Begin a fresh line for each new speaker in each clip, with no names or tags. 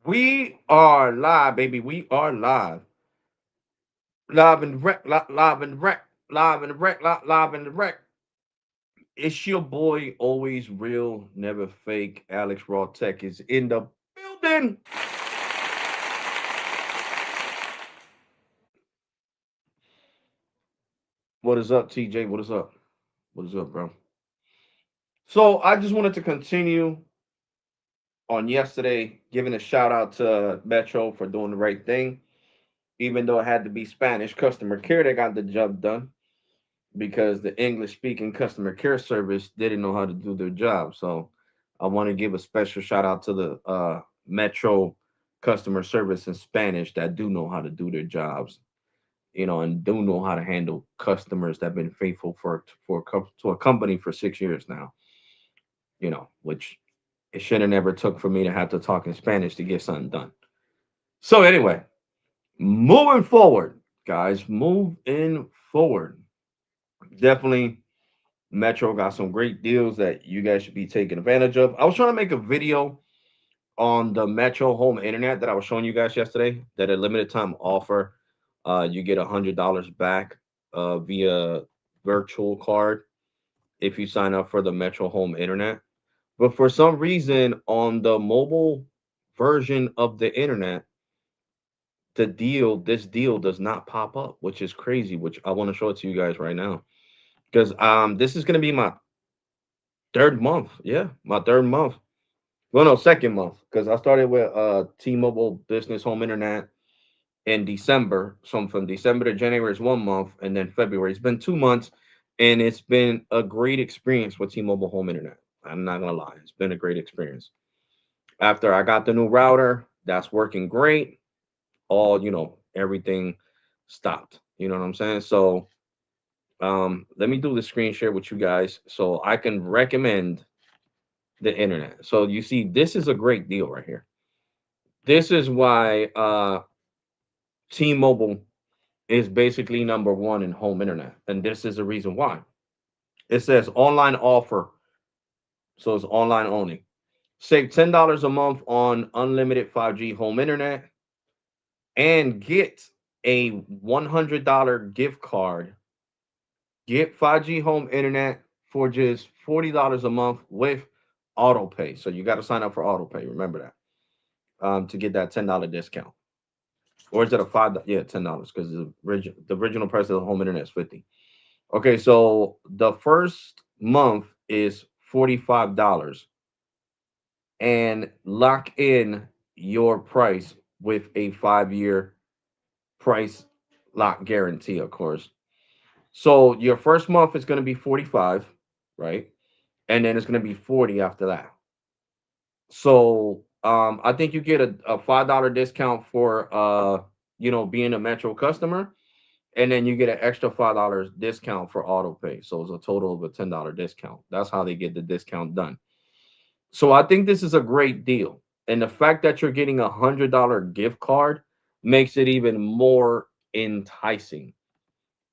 We are live, baby. We are live. Live and direct, live and direct, live and direct, live and direct. It's your boy, always real, never fake. Alex Rawtech is in the building. What is up, TJ? What is up? What is up, bro? So I just wanted to continue on yesterday, giving a shout out to Metro for doing the right thing, even though it had to be Spanish customer care that got the job done because the English speaking customer care service didn't know how to do their job. So I want to give a special shout out to the Metro customer service in Spanish that do know how to do their jobs, and do know how to handle customers that have been faithful to a company for 6 years now. Which it should have never took for me to have to talk in Spanish to get something done. So anyway, moving forward, guys, moving forward. Definitely Metro got some great deals that you guys should be taking advantage of. I was trying to make a video on the Metro home internet that I was showing you guys yesterday. That a limited time offer, you get $100 back via virtual card if you sign up for the Metro home internet. But for some reason, on the mobile version of the internet, this deal does not pop up, which is crazy. Which I want to show it to you guys right now because this is gonna be my third month. Yeah, my third month. Well, no, second month because I started with T-Mobile Business Home Internet in December. So from December to January is 1 month, and then February. It's been 2 months, and it's been a great experience with T-Mobile Home Internet. I'm not gonna lie, it's been a great experience. After I got the new router, that's working great. Everything stopped. You know what I'm saying? So let me do the screen share with you guys so I can recommend the internet. So you see, this is a great deal right here. This is why T-Mobile is basically number one in home internet, and this is the reason why. It says online offer, so it's online only. Save $10 a month on unlimited 5G home internet and get a $100 gift card. Get 5G home internet for just $40 a month with auto pay. So you got to sign up for auto pay. Remember that to get that $10 discount. Or is it a five? Yeah, $10 because the original price of the home internet is 50. Okay, so the first month is $45 and lock in your price with a 5-year price lock guarantee, of course. So your first month is going to be 45, right? And then it's going to be 40 after that. So I think you get a $5 discount for being a Metro customer, and then you get an extra $5 discount for auto pay. So it's a total of a $10 discount. That's how they get the discount done. So I think this is a great deal. And the fact that you're getting $100 gift card makes it even more enticing.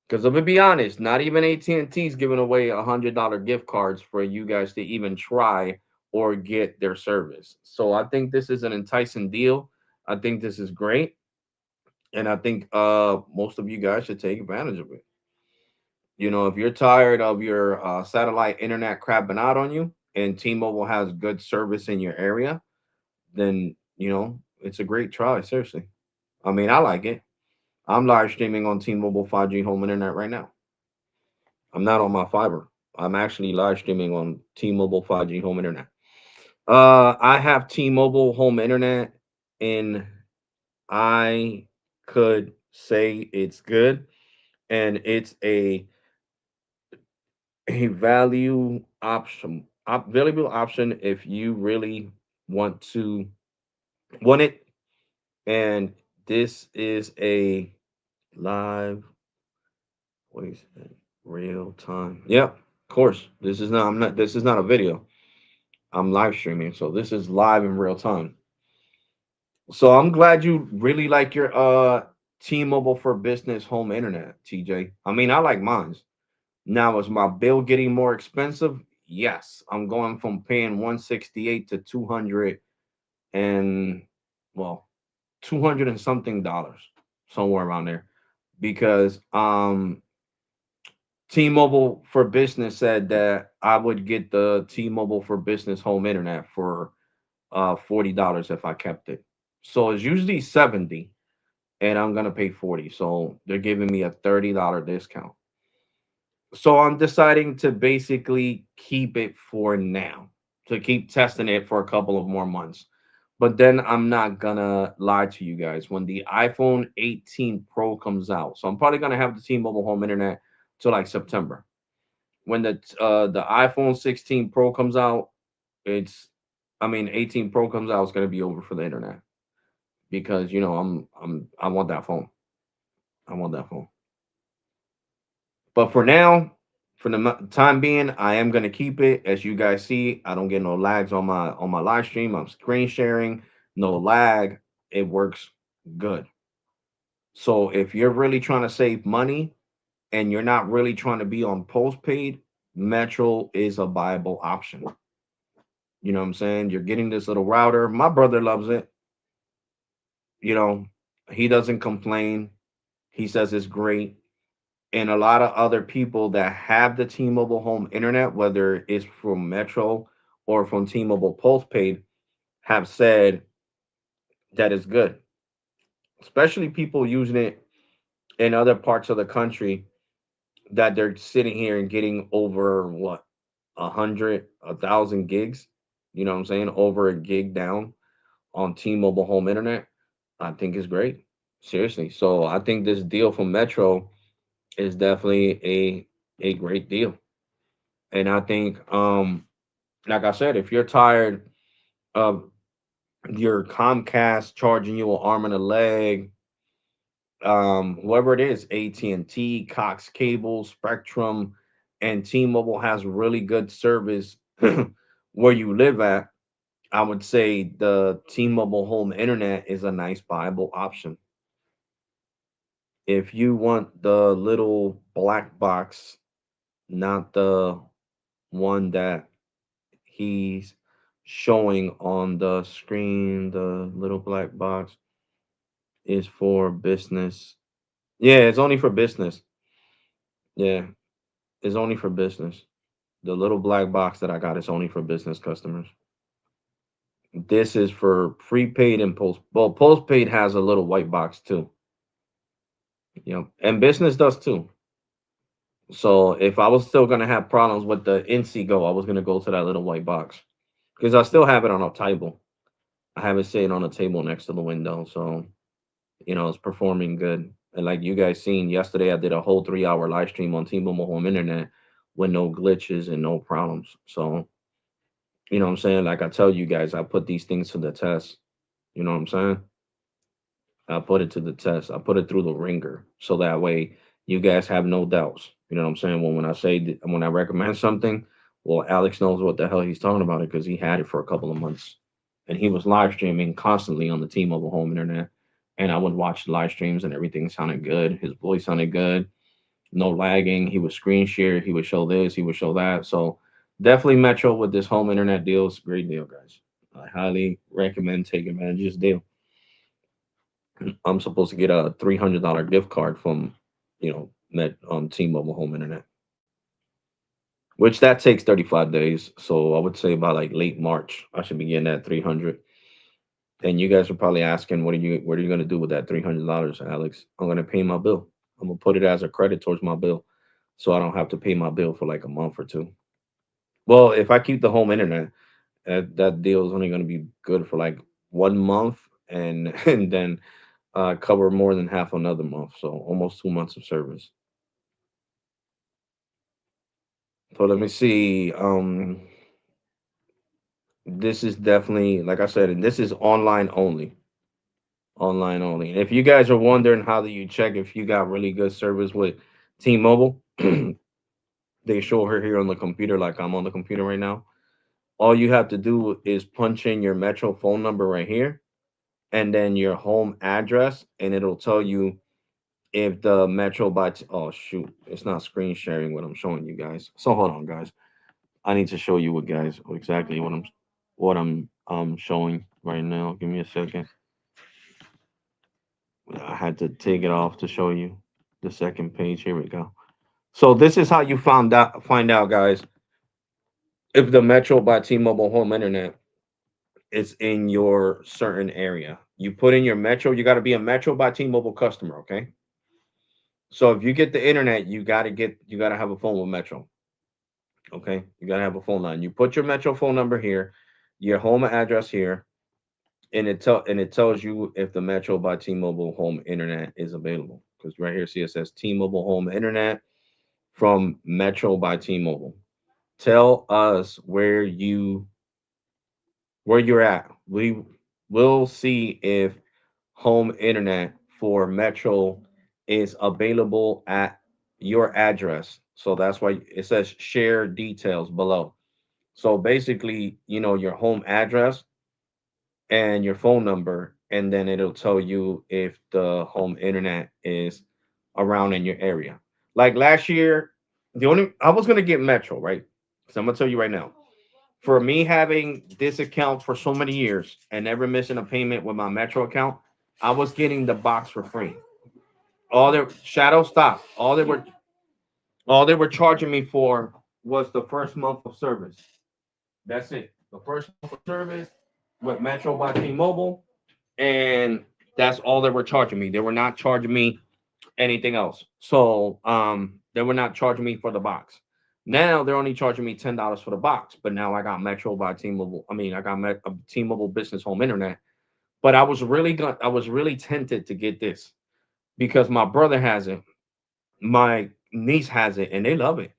Because I'm gonna be honest, not even AT&T is giving away $100 gift cards for you guys to even try or get their service. So I think this is an enticing deal. I think this is great, and I think most of you guys should take advantage of it. If you're tired of your satellite internet crapping out on you, and T-Mobile has good service in your area, then it's a great try. Seriously, I mean, I like it. I'm live streaming on T-Mobile 5G home internet right now. I'm not on my fiber. I'm actually live streaming on T-Mobile 5G home internet. I have T-Mobile home internet, and I could say it's good, and it's a valuable option if you really want it. And this is a live. What is it? Real time. Yep, of course. This is not. I'm not. This is not a video. I'm live streaming, so this is live in real time. So I'm glad you really like your T-Mobile for Business home internet, TJ. I mean, I like mine. Now, is my bill getting more expensive? Yes. I'm going from paying 168 to 200 and well, 200 and something dollars, somewhere around there, because T-Mobile for Business said that I would get the T-Mobile for Business home internet for $40 if I kept it. So it's usually 70 and I'm gonna pay 40. So they're giving me a $30 discount. So I'm deciding to basically keep it for now, to keep testing it for a couple of more months. But then I'm not gonna lie to you guys. When the iPhone 18 Pro comes out, so I'm probably gonna have the T-Mobile home internet till like September. When the iPhone 16 Pro comes out, it's I mean 18 Pro comes out, it's gonna be over for the internet because I want that phone. I want that phone. But for now, for the time being, I am gonna keep it. As you guys see, I don't get no lags on my live stream. I'm screen sharing, no lag. It works good. So if you're really trying to save money and you're not really trying to be on postpaid, Metro is a viable option. You know what I'm saying? You're getting this little router. My brother loves it. You know, he doesn't complain. He says it's great. And a lot of other people that have the T-Mobile home internet, whether it's from Metro or from T-Mobile postpaid, have said that it's good. Especially people using it in other parts of the country that they're sitting here and getting over what 1,000 gigs. You know what I'm saying? Over a gig down on T-Mobile home internet. I think is great. Seriously. So I think this deal from Metro is definitely a great deal. And I think like I said, if you're tired of your Comcast charging you an arm and a leg, whoever it is, AT&T, Cox Cable, Spectrum, and T-Mobile has really good service where you live at, I would say the T-Mobile home internet is a nice viable option. If you want the little black box, not the one that he's showing on the screen, the little black box is for business. Yeah, it's only for business. Yeah, it's only for business. The little black box that I got is only for business customers. This is for prepaid and post. Well, postpaid has a little white box too. And business does too. So if I was still gonna have problems with the NC Go, I was gonna go to that little white box because I still have it on a table. I have it sitting on a table next to the window, so it's performing good. And like you guys seen yesterday, I did a whole 3 hour live stream on T-Mobile Home Internet with no glitches and no problems. So what I'm saying? Like I tell you guys, I put these things to the test. You know what I'm saying? I put it to the test. I put it through the ringer, so that way you guys have no doubts. You know what I'm saying? When I say when I recommend something, well, Alex knows what the hell he's talking about it because he had it for a couple of months, and he was live streaming constantly on the T-Mobile home internet. And I would watch the live streams, and everything sounded good. His voice sounded good, no lagging. He would screen share. He would show this. He would show that. So definitely Metro with this home internet deal is a great deal, guys. I highly recommend taking advantage of this deal. I'm supposed to get a $300 gift card from, Met T-Mobile Home Internet, which that takes 35 days. So I would say by like late March, I should be getting that 300. And you guys are probably asking, what are you going to do with that $300, Alex? I'm going to pay my bill. I'm going to put it as a credit towards my bill, so I don't have to pay my bill for like a month or two. Well, if I keep the home internet, that deal is only going to be good for like 1 month, and and then cover more than half another month, so almost 2 months of service. So let me see. This is definitely, like I said, and this is online only. Online only. And if you guys are wondering how do you check if you got really good service with T-Mobile, they show her here on the computer, like I'm on the computer right now. All you have to do is punch in your Metro phone number right here, and then your home address, and it'll tell you if the Metro by oh shoot, it's not screen sharing what I'm showing you guys. So hold on, guys. I need to show you what guys exactly what I'm showing right now. Give me a second. I had to take it off to show you the second page. Here we go. So this is how you find out, guys, if the Metro by T-Mobile home internet is in your certain area. You put in your Metro. You got to be a Metro by T-Mobile customer. Okay. So if you get the internet, you got to have a phone with Metro. Okay. You got to have a phone line. You put your Metro phone number here, your home address here, and it tells you if the Metro by T-Mobile home internet is available. Because right here, see it says T-Mobile home internet from Metro by T-Mobile. Tell us where you're at. We will see if home internet for Metro is available at your address. So that's why it says share details below. So basically, your home address and your phone number, and then it'll tell you if the home internet is around in your area. Like last year, the only I was gonna get Metro, right? So I'm gonna tell you right now. For me having this account for so many years and never missing a payment with my Metro account, I was getting the box for free. All their shadow stop. All they were charging me for was the first month of service. That's it. The first month of service with Metro by T-Mobile, and that's all they were charging me. They were not charging me anything else. So they were not charging me for the box. Now they're only charging me $10 for the box. But now I got Metro by T-Mobile. I mean, I got T-Mobile Business Home Internet. But I was really tempted to get this because my brother has it, my niece has it, and they love it.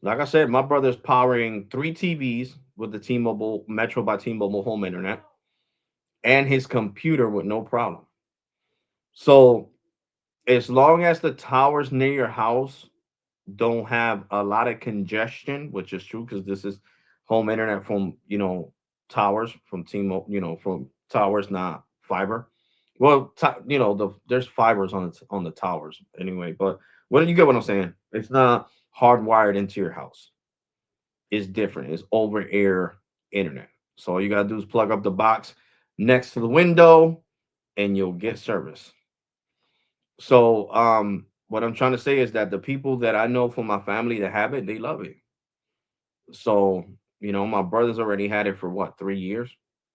Like I said, my brother's powering three TVs with the T-Mobile Metro by T-Mobile Home Internet and his computer with no problem. So as long as the towers near your house don't have a lot of congestion, which is true because this is home internet from towers from T-Mobile, from towers, not fiber. Well, there's fibers on the towers anyway, but what you get what I'm saying? It's not hardwired into your house. It's different. It's over air internet. So all you gotta do is plug up the box next to the window, and you'll get service. So what I'm trying to say is that the people that I know from my family that have it, they love it. So, my brother's already had it for what, 3 years?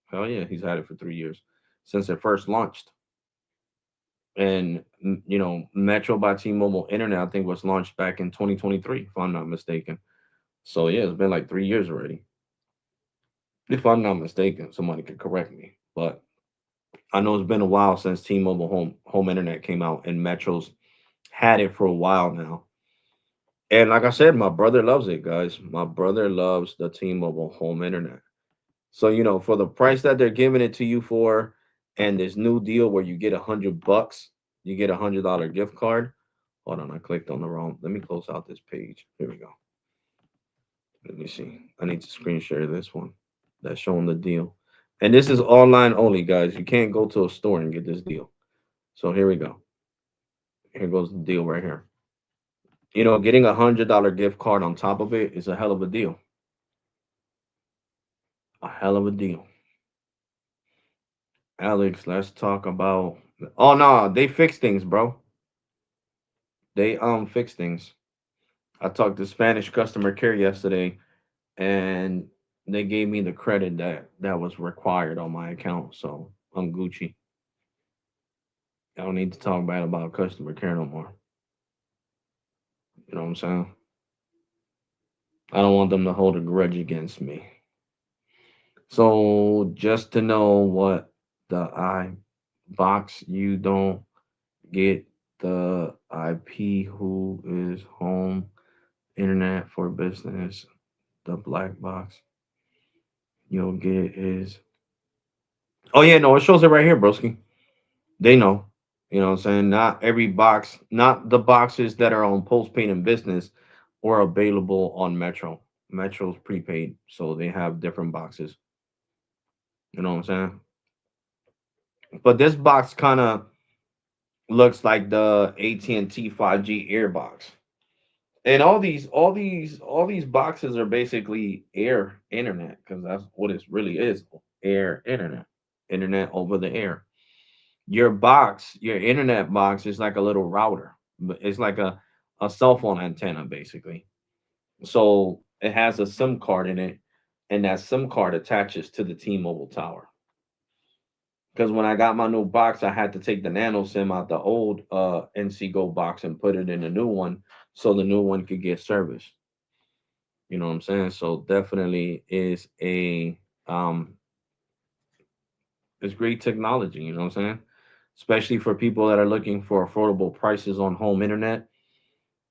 Hell yeah, he's had it for 3 years since it first launched. And Metro by T-Mobile Internet, I think, was launched back in 2023, if I'm not mistaken. So yeah, it's been like 3 years already. If I'm not mistaken, somebody could correct me. But I know it's been a while since T-Mobile home internet came out, and Metro's had it for a while now. And like I said, my brother loves it, guys. My brother loves the T-Mobile home internet. So, for the price that they're giving it to you for, and this new deal where you get $100, you get $100 gift card. Hold on, I clicked on the wrong. Let me close out this page. Here we go. Let me see. I need to screen share this one that's showing the deal. And this is online only, guys. You can't go to a store and get this deal. So here we go. Here goes the deal right here. Getting $100 gift card on top of it is a hell of a deal. A hell of a deal. Alex, let's talk about. Oh no, they fix things, bro. They fix things. I talked to Spanish customer care yesterday, and they gave me the credit that was required on my account. So I'm Gucci. I don't need to talk bad about customer care no more. You know what I'm saying? I don't want them to hold a grudge against me. So just to know what the I box, you don't get the IP who is home internet for business. The black box you'll get is, oh yeah, no, it shows it right here, broski. They know. You know what I'm saying? Not every box, not the boxes that are on postpaid and business or available on Metro. Metro's prepaid, so they have different boxes. You know what I'm saying? But this box kind of looks like the AT&T 5G Air box. And all these boxes are basically air internet because that's what it really is. Air internet. Internet over the air. Your box, your internet box is like a little router. It's like a cell phone antenna, basically. So it has a SIM card in it, and that SIM card attaches to the T-Mobile tower. Because when I got my new box, I had to take the nano SIM out the old NC Go box and put it in the new one so the new one could get service. You know what I'm saying? So definitely is a it's great technology, you know what I'm saying? Especially for people that are looking for affordable prices on home internet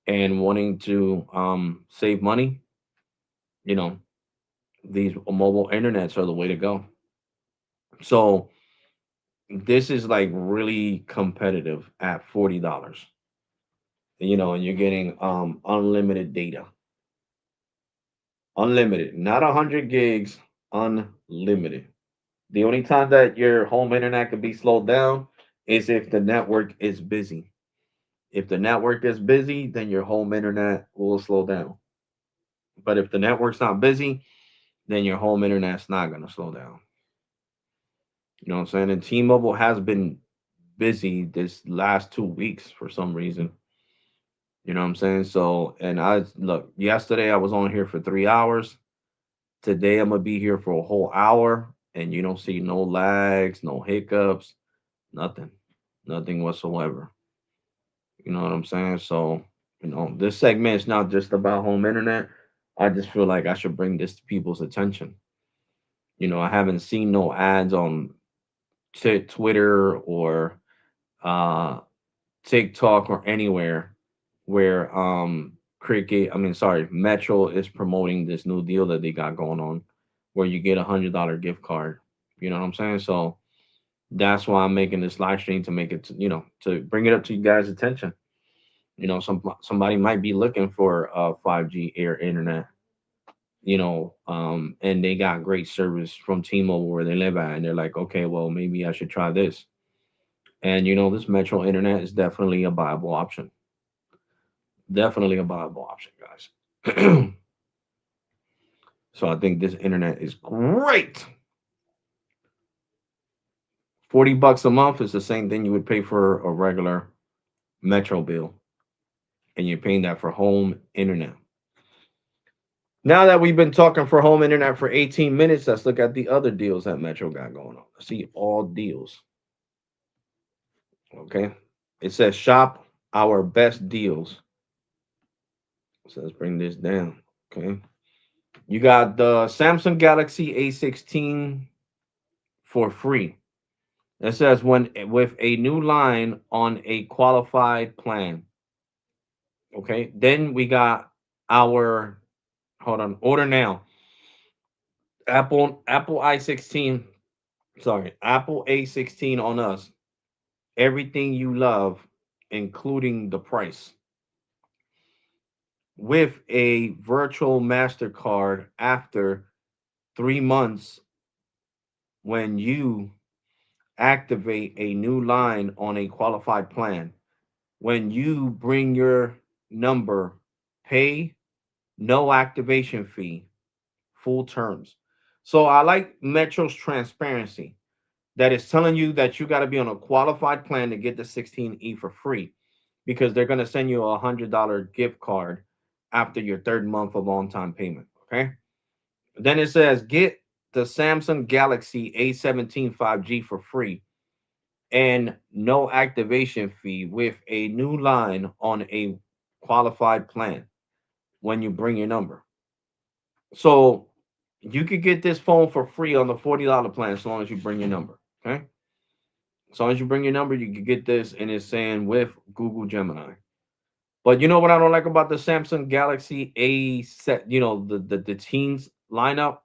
and wanting to save money, you know, these mobile internets are the way to go. So this is like really competitive at $40. And you're getting unlimited data. Unlimited, not 100 gigs, unlimited. The only time that your home internet could be slowed down is if the network is busy. If the network is busy, then your home internet will slow down. But if the network's not busy, then your home internet's not going to slow down. You know what I'm saying? And T-Mobile has been busy this last 2 weeks for some reason. You know what I'm saying? So, and I look, yesterday I was on here for 3 hours. Today I'm gonna be here for a whole hour, and you don't see no lags, no hiccups, nothing, nothing whatsoever. You know what I'm saying? So, this segment is not just about home internet. I just feel like I should bring this to people's attention. I haven't seen no ads on Twitter or uh, TikTok or anywhere where Metro is promoting this new deal that they got going on where you get $100 gift card. You know what I'm saying? So that's why I'm making this live stream to make it to bring it up to you guys' attention. Somebody might be looking for 5G air internet, and they got great service from T-Mobile where they live at, and they're like, okay, well, maybe I should try this. And this Metro internet is definitely a viable option. Definitely a viable option, guys. So I think this internet is great. $40 a month is the same thing you would pay for a regular Metro bill, and you're paying that for home internet. Now that we've been talking for home internet for 18 minutes, let's look at the other deals that Metro got going on. See all deals. Okay. It says shop our best deals. So let's bring this down. Okay. You got the Samsung Galaxy A16 for free. It says when with a new line on a qualified plan. Okay. Then we got our hold on, order now. Apple i16, sorry, Apple A16 on us. Everything you love, including the price. With a virtual MasterCard after 3 months when you activate a new line on a qualified plan. When you bring your number, pay no activation fee, full terms. So I like Metro's transparency that is telling you that you got to be on a qualified plan to get the 16E for free because they're going to send you $100 gift card after your third month of on time payment. Okay. Then it says get the Samsung Galaxy A17 5G for free and no activation fee with a new line on a qualified plan when you bring your number. So you could get this phone for free on the $40 plan as long as you bring your number. Okay. As long as you bring your number, you can get this, and it's saying with Google Gemini. But you know what I don't like about the Samsung Galaxy A set, the teens lineup,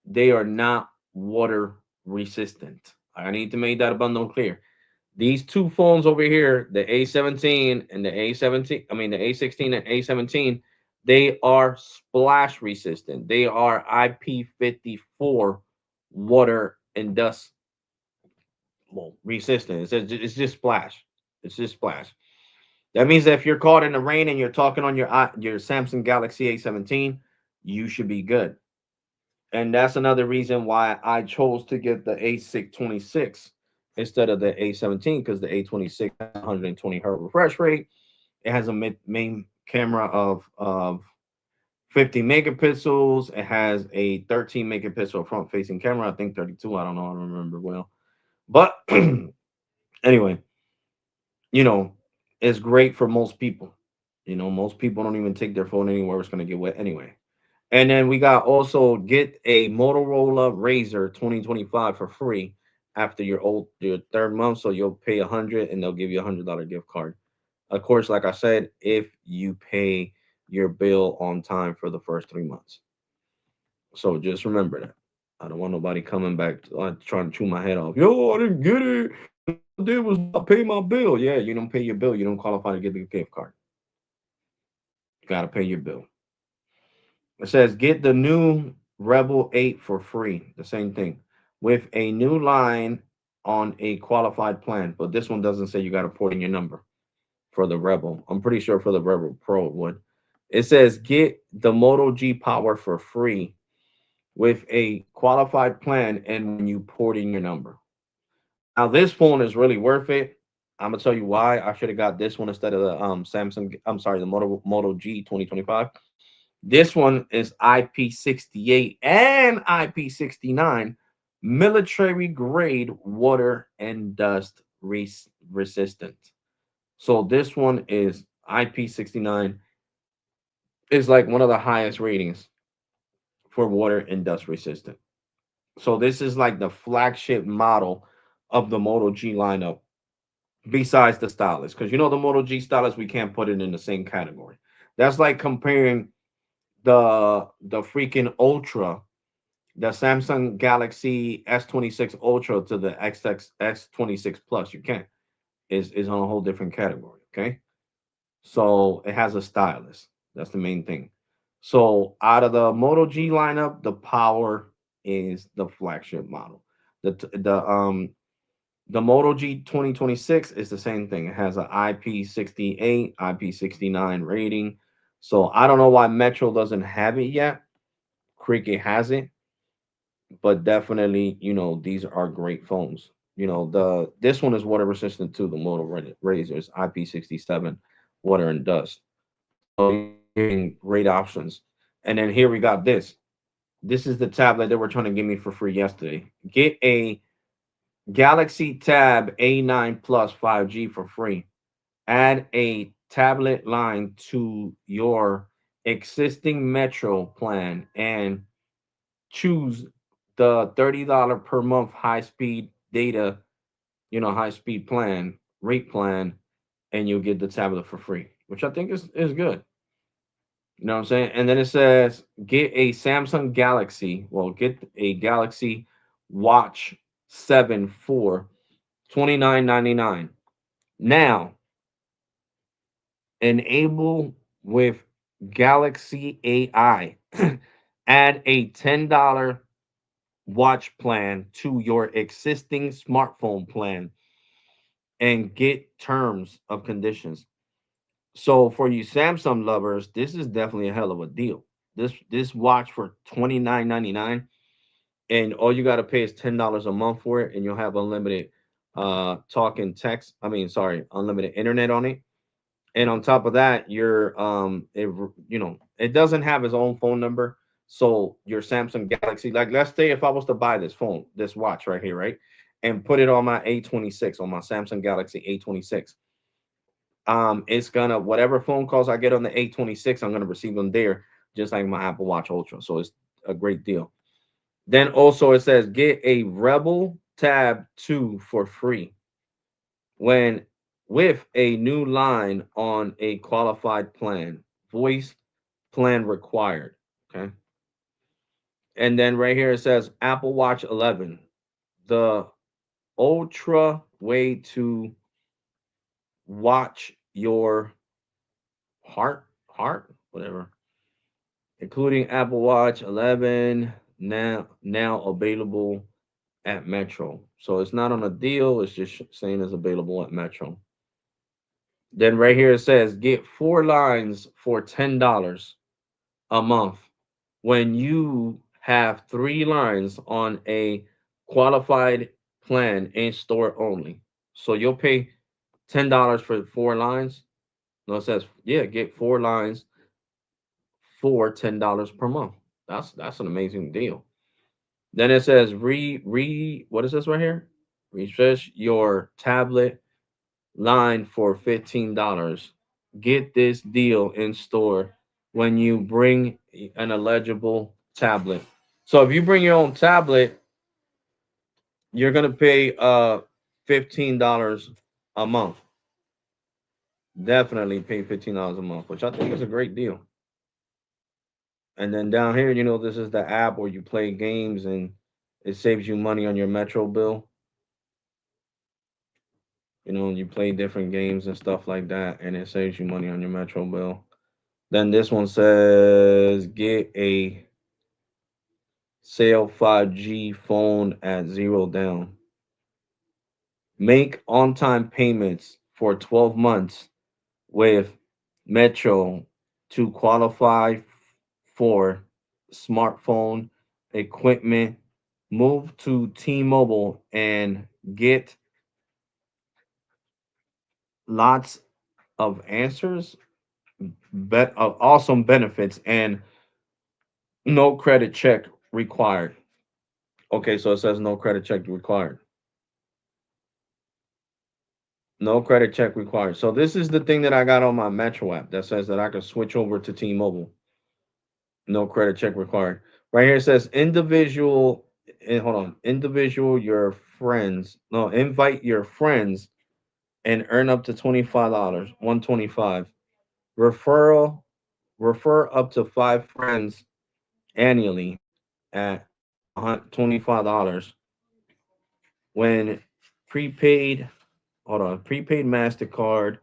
they are not water resistant. I need to make that abundantly clear. These two phones over here, the A17 and the A17, I mean the A16 and A17, they are splash resistant. They are IP54 water and dust resistant. It's just splash. It's just splash. That means that if you're caught in the rain and you're talking on your Samsung Galaxy A17, you should be good. And that's another reason why I chose to get the A626 instead of the A17 because the A26 has 120 hertz refresh rate. It has a main camera of 50 megapixels. It has a 13 megapixel front facing camera. I think 32. I don't know. I don't remember well. But anyway, you know, it's great for most people. Most people don't even take their phone anywhere. It's going to get wet anyway. And then we got also get a Motorola Razor 2025 for free after your third month. So you'll pay 100 and they'll give you $100 gift card. Of course, like I said, if you pay your bill on time for the first 3 months. So just remember that. I don't want nobody coming back trying to chew my head off. Yo, I didn't get it. All I did was not pay my bill. Yeah, you don't pay your bill. You don't qualify to get the gift card. You got to pay your bill. It says get the new Rebel 8 for free. The same thing with a new line on a qualified plan. But this one doesn't say you got to port in your number for the Rebel. I'm pretty sure for the Rebel Pro it would. It says get the Moto G Power for free with a qualified plan and when you port in your number. Now this phone is really worth it. I'm gonna tell you why. I should have got this one instead of the Samsung. I'm sorry, the Moto G 2025. This one is IP68 and IP69 military grade water and dust resistant. So this one is IP69 is like one of the highest ratings for water and dust resistant. So this is like the flagship model of the Moto G lineup besides the stylus because the Moto G stylus we can't put it in the same category. That's like comparing the freaking Ultra, the Samsung Galaxy S26 Ultra to the S26 Plus. You can't. Is on a whole different category. Okay, so it has a stylus. That's the main thing. So out of the Moto G lineup, the Power is the flagship model. The Moto G 2026 is the same thing. It has an IP68, IP69 rating. So I don't know why Metro doesn't have it yet. Cricket has it, but definitely, these are great phones. The this one is water resistant too. The Moto Razors IP67 water and dust. So you're getting great options. And then here we got this. This is the tablet they were trying to give me for free yesterday. Get a Galaxy Tab A9 Plus 5G for free. Add a tablet line to your existing Metro plan and choose the $30 per month high speed data, high speed plan, rate plan, and you'll get the tablet for free, which I think is good. You know what I'm saying? And then it says get a Samsung Galaxy, well, get a Galaxy Watch 7 for 29.99. Now, enable with Galaxy AI. Add a $10 watch plan to your existing smartphone plan and get terms of conditions. So for you Samsung lovers, this is definitely a hell of a deal. This watch for 29.99 and all you got to pay is $10 a month for it and you'll have unlimited talk and text. I mean, sorry, unlimited internet on it. And on top of that, it doesn't have its own phone number. So your Samsung Galaxy, like let's say if I was to buy this phone, this watch right here, right, and put it on my A26 on my Samsung Galaxy A26, it's gonna whatever phone calls I get on the A26, I'm gonna receive them there, just like my Apple Watch Ultra. So it's a great deal. Then also it says get a Rebel Tab 2 for free when with a new line on a qualified plan. Voice plan required. Okay. And then right here it says Apple Watch 11, the ultra way to watch your whatever, including Apple Watch 11 now available at Metro. So it's not on a deal. It's just saying it's available at Metro. Then right here it says get 4 lines for $10 a month when you have 3 lines on a qualified plan in store only. So you'll pay $10 for 4 lines. No, it says, yeah, get 4 lines for $10 per month. That's an amazing deal. Then it says what is this right here? Refresh your tablet line for $15. Get this deal in store when you bring an eligible tablet. So if you bring your own tablet, you're gonna pay $15 a month. Definitely pay $15 a month, which I think is a great deal. And then down here, this is the app where you play games and it saves you money on your Metro bill. You play different games and stuff like that, and it saves you money on your Metro bill. Then this one says get a sale 5G phone at zero down. Make on time payments for 12 months with Metro to qualify for smartphone equipment. Move to T-Mobile and get lots of answers, of awesome benefits, and no credit check required. Okay, so it says no credit check required. No credit check required. So this is the thing that I got on my Metro app that says that I can switch over to T-Mobile. No credit check required. Right here it says individual. Hold on, individual your friends. No, invite your friends and earn up to $25. 125. Referral. Refer up to 5 friends annually at $25 when prepaid. Hold on, prepaid Mastercard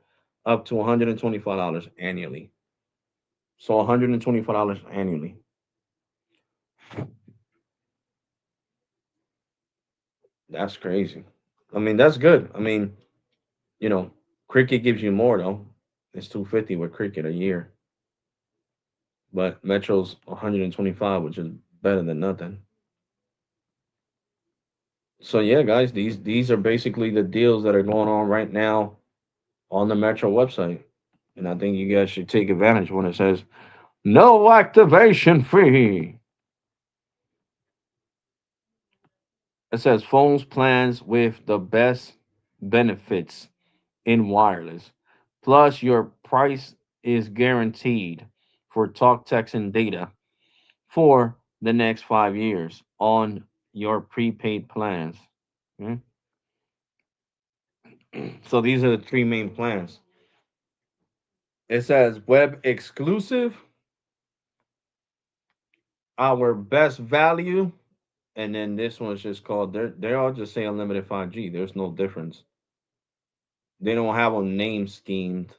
up to $125 annually. So $125 annually. That's crazy. I mean, that's good. I mean, you know, Cricket gives you more though. It's 250 with Cricket a year, but Metro's 125, which is better than nothing. So yeah, guys, these are basically the deals that are going on right now on the Metro website, and I think you guys should take advantage when it says no activation fee. It says phones plans with the best benefits in wireless. Plus, your price is guaranteed for talk, text, and data for the next 5 years on your prepaid plans. Mm. So these are the three main plans. It says web exclusive, our best value, and then this one's just called. They're all just say unlimited 5G. There's no difference. They don't have them name schemed.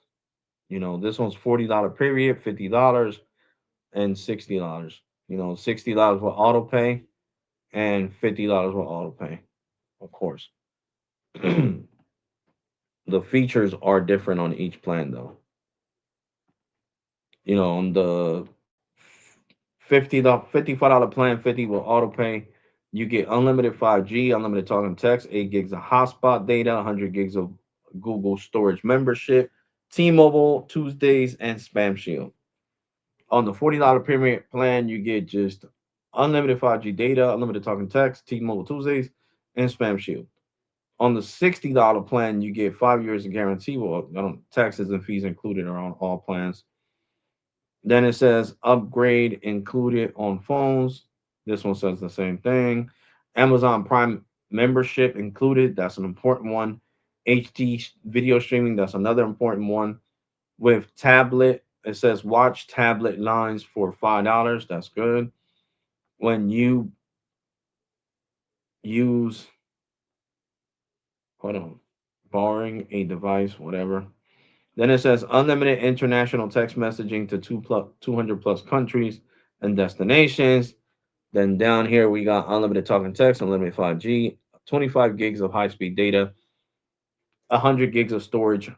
This one's $40 period, $50 and $60. $60 with auto pay and $50 with auto pay, of course. The features are different on each plan though. On the $55 plan, 50 with auto pay, you get unlimited 5G, unlimited talk and text, 8 gigs of hotspot data, 100 gigs of Google storage membership, T-Mobile Tuesdays, and Spam Shield. On the $40 premium plan, you get just unlimited 5G data, unlimited talk and text, T-Mobile Tuesdays, and Spam Shield. On the $60 plan, you get 5 years of guarantee. Well, taxes and fees included are on all plans. Then it says upgrade included on phones. This one says the same thing. Amazon Prime membership included. That's an important one. HD video streaming. That's another important one. With tablet, it says watch tablet lines for $5. That's good. When you use, hold on, borrowing a device, whatever. Then it says unlimited international text messaging to 200 plus countries and destinations. Then down here we got unlimited talk and text, unlimited 5G, 25 gigs of high speed data, 100 gigs of storage,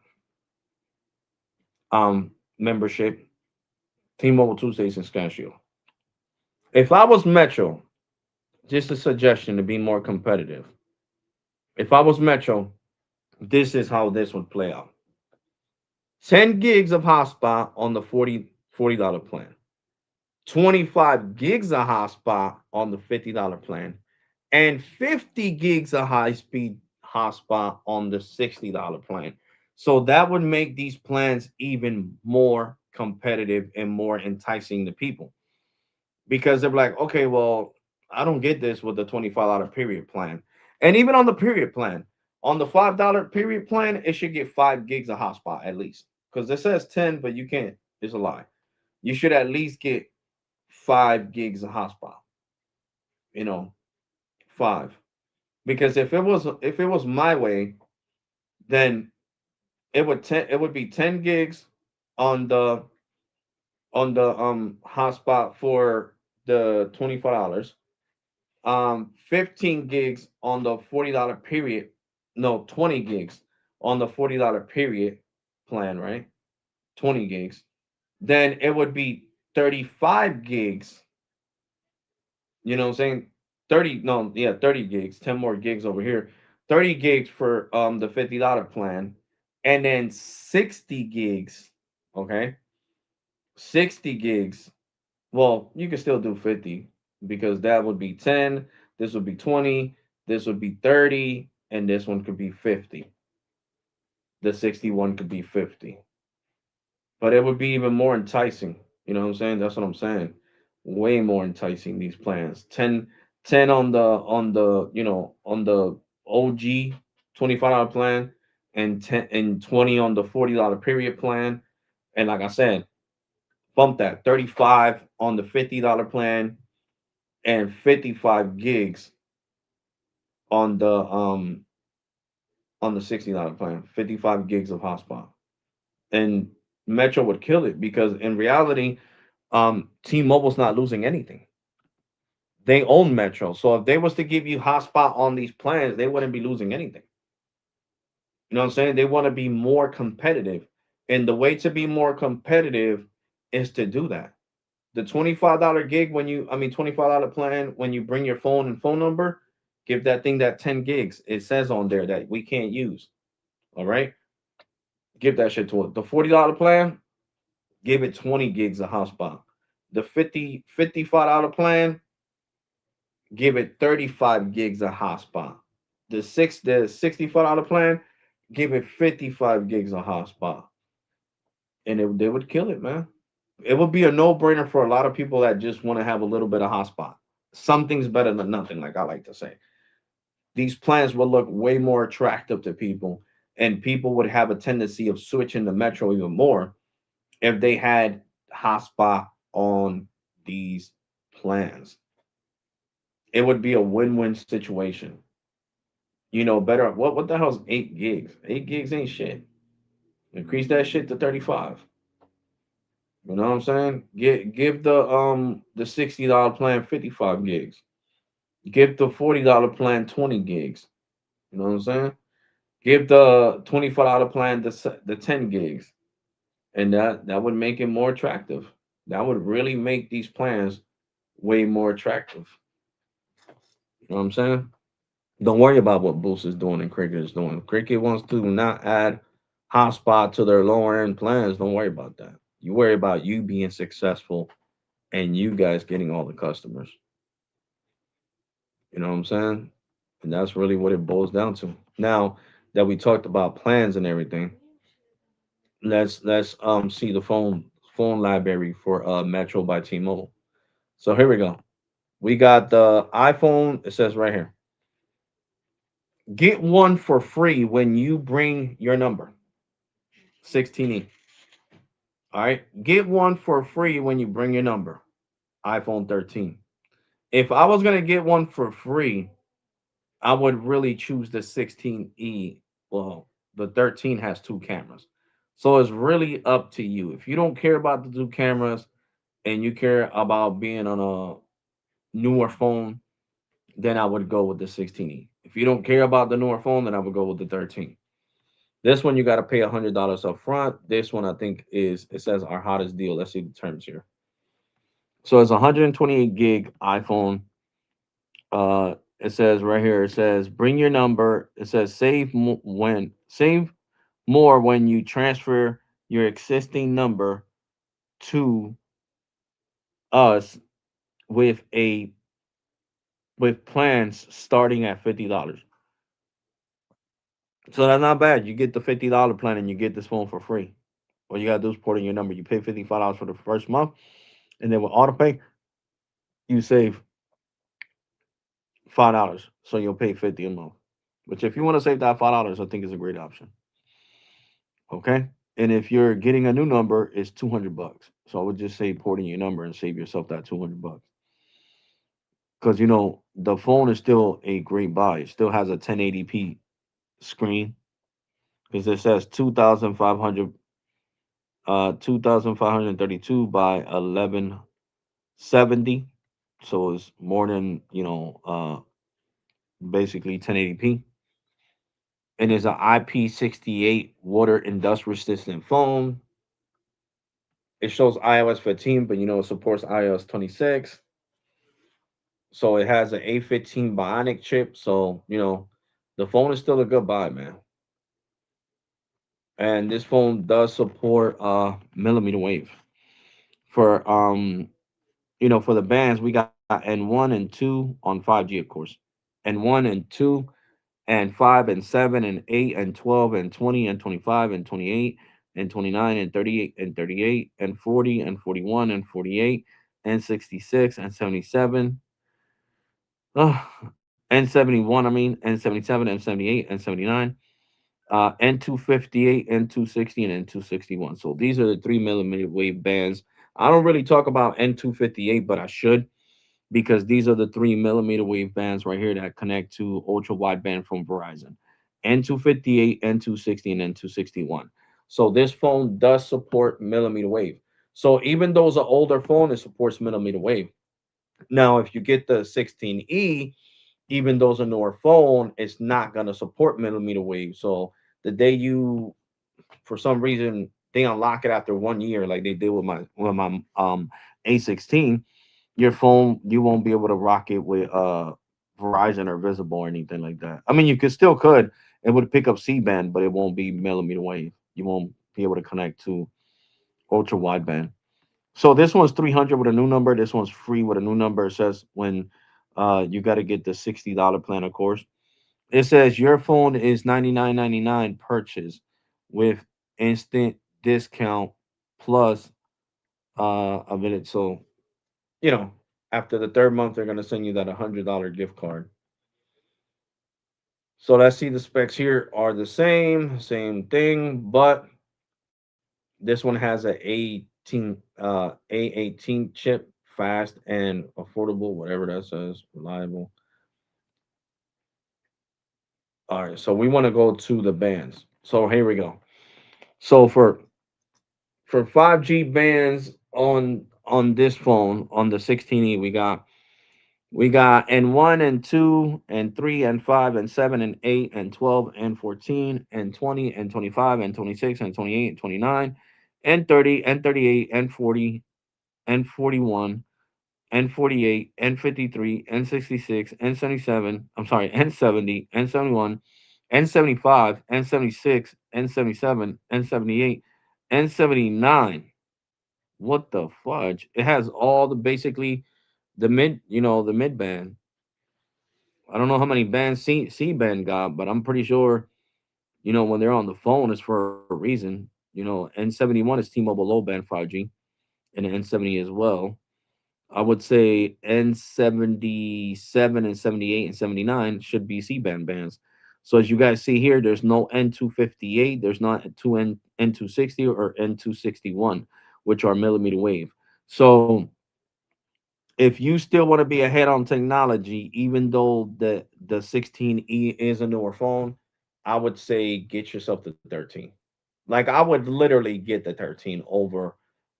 membership, T-Mobile Tuesdays and Scan. If I was Metro, just a suggestion to be more competitive. If I was Metro, this is how this would play out. 10 gigs of hotspot on the $40 plan. 25 gigs of hotspot on the $50 plan. And 50 gigs of high speed hotspot on the $60 plan. So that would make these plans even more competitive and more enticing to people because they're like, okay, well, I don't get this with the $25 period plan. And even on the period plan, on the $5 period plan, it should get 5 gigs of hotspot at least. Because it says 10, but you can't. It's a lie. You should at least get 5 gigs of hotspot. You know, five. Because if it was my way, then it would be 10 gigs on the hotspot for the $25, 15 gigs on the $40 period, no, 20 gigs on the $40 period plan, right? 20 gigs. Then it would be 35 gigs, you know what I'm saying? 30, no, yeah, 30 gigs, 10 more gigs over here. 30 gigs for the $50 plan, and then 60 gigs, okay? 60 gigs. Well, you can still do 50 because that would be 10, this would be 20, this would be 30, and this one could be 50. The 61 could be 50. But it would be even more enticing. You know what I'm saying? That's what I'm saying. Way more enticing these plans. 10 on the OG $25 plan and 10 and 20 on the $40 period plan. And like I said, bump that 35 on the $50 plan and 55 gigs on the $60 plan. 55 gigs of hotspot. And Metro would kill it because in reality, T-Mobile's not losing anything. They own Metro. So if they was to give you hotspot on these plans, they wouldn't be losing anything. You know what I'm saying? They want to be more competitive. And the way to be more competitive is to do that. The $25 gig when you, I mean, $25 plan when you bring your phone and phone number, give that thing that 10 gigs. It says on there that we can't use. All right. Give that shit to it. The $40 plan, give it 20 gigs of hotspot. The $55 plan, give it 35 gigs of hotspot. The $64 plan, give it 55 gigs of hotspot. And they would kill it, man. It would be a no-brainer for a lot of people that just want to have a little bit of hotspot. Something's better than nothing, like I like to say. These plans would look way more attractive to people, and people would have a tendency of switching to Metro even more if they had hotspot on these plans. It would be a win-win situation. You know, better. What the hell's 8 gigs? 8 gigs ain't shit. Increase that shit to 35. You know what I'm saying? Give the $60 plan 55 gigs. Give the $40 plan 20 gigs. You know what I'm saying? Give the $25 plan the 10 gigs. And that would make it more attractive. That would really make these plans way more attractive. You know what I'm saying? Don't worry about what Boost is doing and Cricket is doing. Cricket wants to not add hotspot to their lower end plans. Don't worry about that. You worry about you being successful and you guys getting all the customers. You know what I'm saying? And that's really what it boils down to. Now that we talked about plans and everything, let's see the phone library for Metro by T-Mobile. So here we go. We got the iPhone. It says right here, get one for free when you bring your number 16E. All right, get one for free when you bring your number iPhone 13. If I was gonna get one for free, I would really choose the 16E. Well, the 13 has two cameras. So it's really up to you. If you don't care about the two cameras and you care about being on a newer phone, then I would go with the 16E. If you don't care about the newer phone, then I would go with the 13. This one you got to pay $100 up front. This one I think is it says our hottest deal. Let's see the terms here. So it's 128 gig iPhone. It says right here. It says bring your number. It says save more when you transfer your existing number to us with a with plans starting at $50. So that's not bad. You get the $50 plan and you get this phone for free. All you gotta do is put in your number. You pay $55 for the first month, and then with auto pay, you save $5. So you'll pay 50 a month. Which if you want to save that $5, I think is a great option. Okay. And if you're getting a new number, it's 200 bucks. So I would just say port in your number and save yourself that 200 bucks. Because the phone is still a great buy. It still has a 1080p screen because it says 2532 by 1170. So it's more than basically 1080p. And it's an IP68 water and dust resistant phone. It shows iOS 15, but it supports iOS 26. So it has an A15 Bionic chip. So the phone is still a good buy, man. And this phone does support millimeter wave for for the bands. We got N1 and 2 on 5G, of course. N1 and 2 and 5 and 7 and 8 and 12 and 20 and 25 and 28 and 29 and 38 and 38 and 40 and 41 and 48 and 66 and 77 and 71, and 77 and 78 and 79, N258, N260, and N261. So these are the 3 millimeter wave bands. I don't really talk about N258, but I should because these are the 3 millimeter wave bands right here that connect to ultra wideband from Verizon. N258, N260, and N261. So this phone does support millimeter wave. So even though it's an older phone, it supports millimeter wave. Now, if you get the 16E, even though it's a newer phone, it's not gonna support millimeter wave. So the day you, for some reason, they unlock it after 1 year, like they did with my A16, your phone you won't be able to rock it with Verizon or Visible or anything like that. I mean, you could. It would pick up C band, but it won't be millimeter wave. You won't be able to connect to ultra wideband. So this one's 300 with a new number. This one's free with a new number. It says when you got to get the $60 plan, of course. It says your phone is 99.99 purchase with instant discount plus a minute. So you know after the third month, they're gonna send you that $100 gift card. So let's see, the specs here are the same thing, but this one has a A18 chip, fast and affordable, whatever that says, reliable. All right, so we want to go to the bands. So here we go. So for 5G bands on this phone on the 16E, we got N1 and 2 and 3 and 5 and 7 and 8 and 12 and 14 and 20 and 25 and 26 and 28 and 29 and 30 and 38 and 40 and 41 and 48 and 53 and 66 and 77. I'm sorry, and 70 and 71 and 75 and 76 and 77 and 78 and 79. What the fudge? It has all the basically the mid band. I don't know how many bands C band got, but I'm pretty sure when they're on the phone it's for a reason. N71 is T-Mobile low band 5G and N70 as well. I would say N77 and 78 and 79 should be C band bands. So as you guys see here, there's no N258, there's not N260 or N261, which are millimeter wave. So if you still want to be ahead on technology, even though the 16E is a newer phone, I would say get yourself the 13. Like I would literally get the 13 over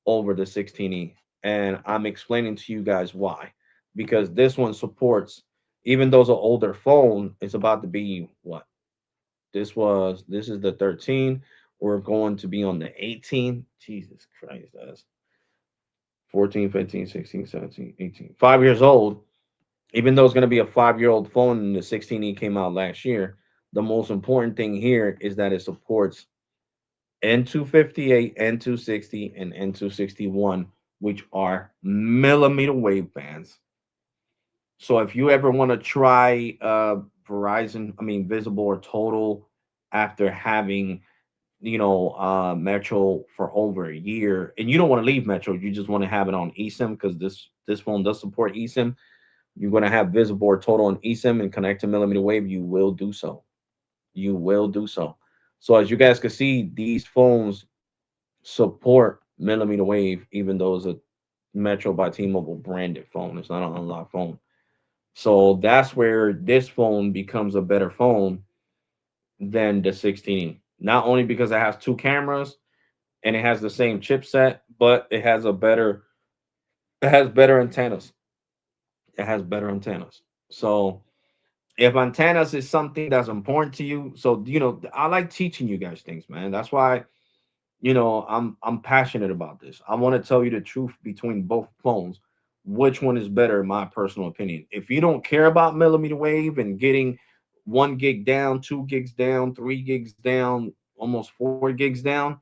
the 16E, and I'm explaining to you guys why. Because this one supports, even though it's an older phone, it's about to be what? This is the 13. We're going to be on the 18. Jesus Christ, that's 14, 15, 16, 17, 18. 5 years old. Even though it's going to be a 5-year-old phone and the 16E came out last year, the most important thing here is that it supports N258, N260, and N261, which are millimeter wave bands. So if you ever want to try Verizon, I mean Visible or Total, after having Metro for over a year, and you don't want to leave Metro, you just want to have it on eSIM because this phone does support eSIM. You're going to have Visible or Total on eSIM and connect to millimeter wave. You will do so. You will do so. So as you guys can see, these phones support millimeter wave, even though it's a Metro by T-Mobile branded phone. It's not an unlocked phone. So that's where this phone becomes a better phone than the 16. Not only because it has two cameras and it has the same chipset, but it has better antennas. It has better antennas. So if antennas is something that's important to you, so I like teaching you guys things, man. That's why I'm passionate about this. I want to tell you the truth between both phones. Which one is better, in my personal opinion? If you don't care about millimeter wave and getting 1 gig down, 2 gigs down, 3 gigs down, almost 4 gigs down,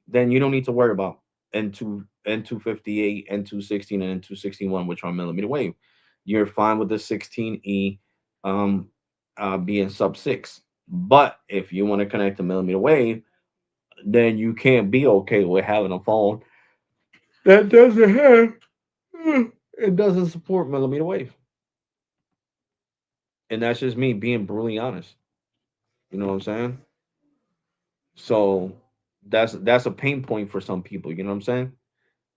then you don't need to worry about N258, N216, and N261, which are millimeter wave. You're fine with the 16E being sub 6. But if you want to connect to millimeter wave, then you can't be okay with having a phone that doesn't have it doesn't support millimeter wave. And that's just me being brutally honest. You know what I'm saying? So that's a pain point for some people, you know what I'm saying?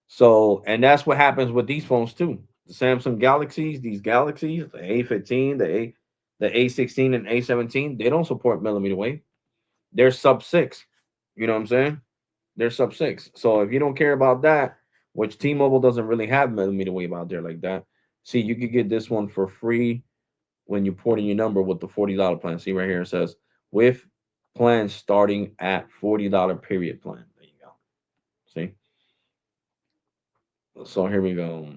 So and that's what happens with these phones too. The Samsung Galaxies, these Galaxies, the A15, the A16 and A17, they don't support millimeter wave. They're sub 6. You know what I'm saying? They're sub 6. So if you don't care about that, which T-Mobile doesn't really have millimeter wave out there like that. See, you could get this one for free when you port in your number with the $40 plan. See right here it says with plans starting at $40 period plan. There you go. See? So here we go.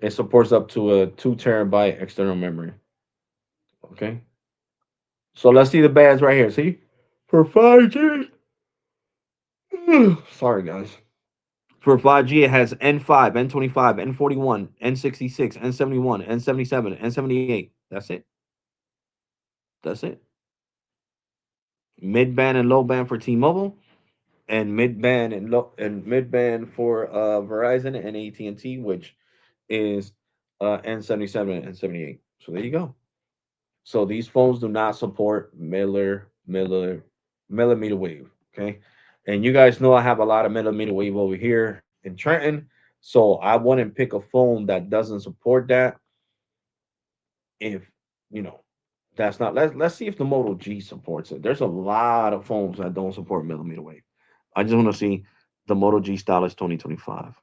It supports up to a 2 terabyte external memory. Okay. So let's see the bands right here. See? For 5G. Sorry guys. For 5G, it has N5, N25, N41, N66, N71, N77, N78. That's it. That's it. Mid band and low band for T-Mobile, and mid band for Verizon and AT&T, which is N77 and N78. So there you go. So these phones do not support millimeter wave. Okay, and you guys know I have a lot of millimeter wave over here in Trenton, so I wouldn't pick a phone that doesn't support that. If you know that's not let's see if the Moto G supports it. There's a lot of phones that don't support millimeter wave. I just want to see the Moto G Stylus 2025,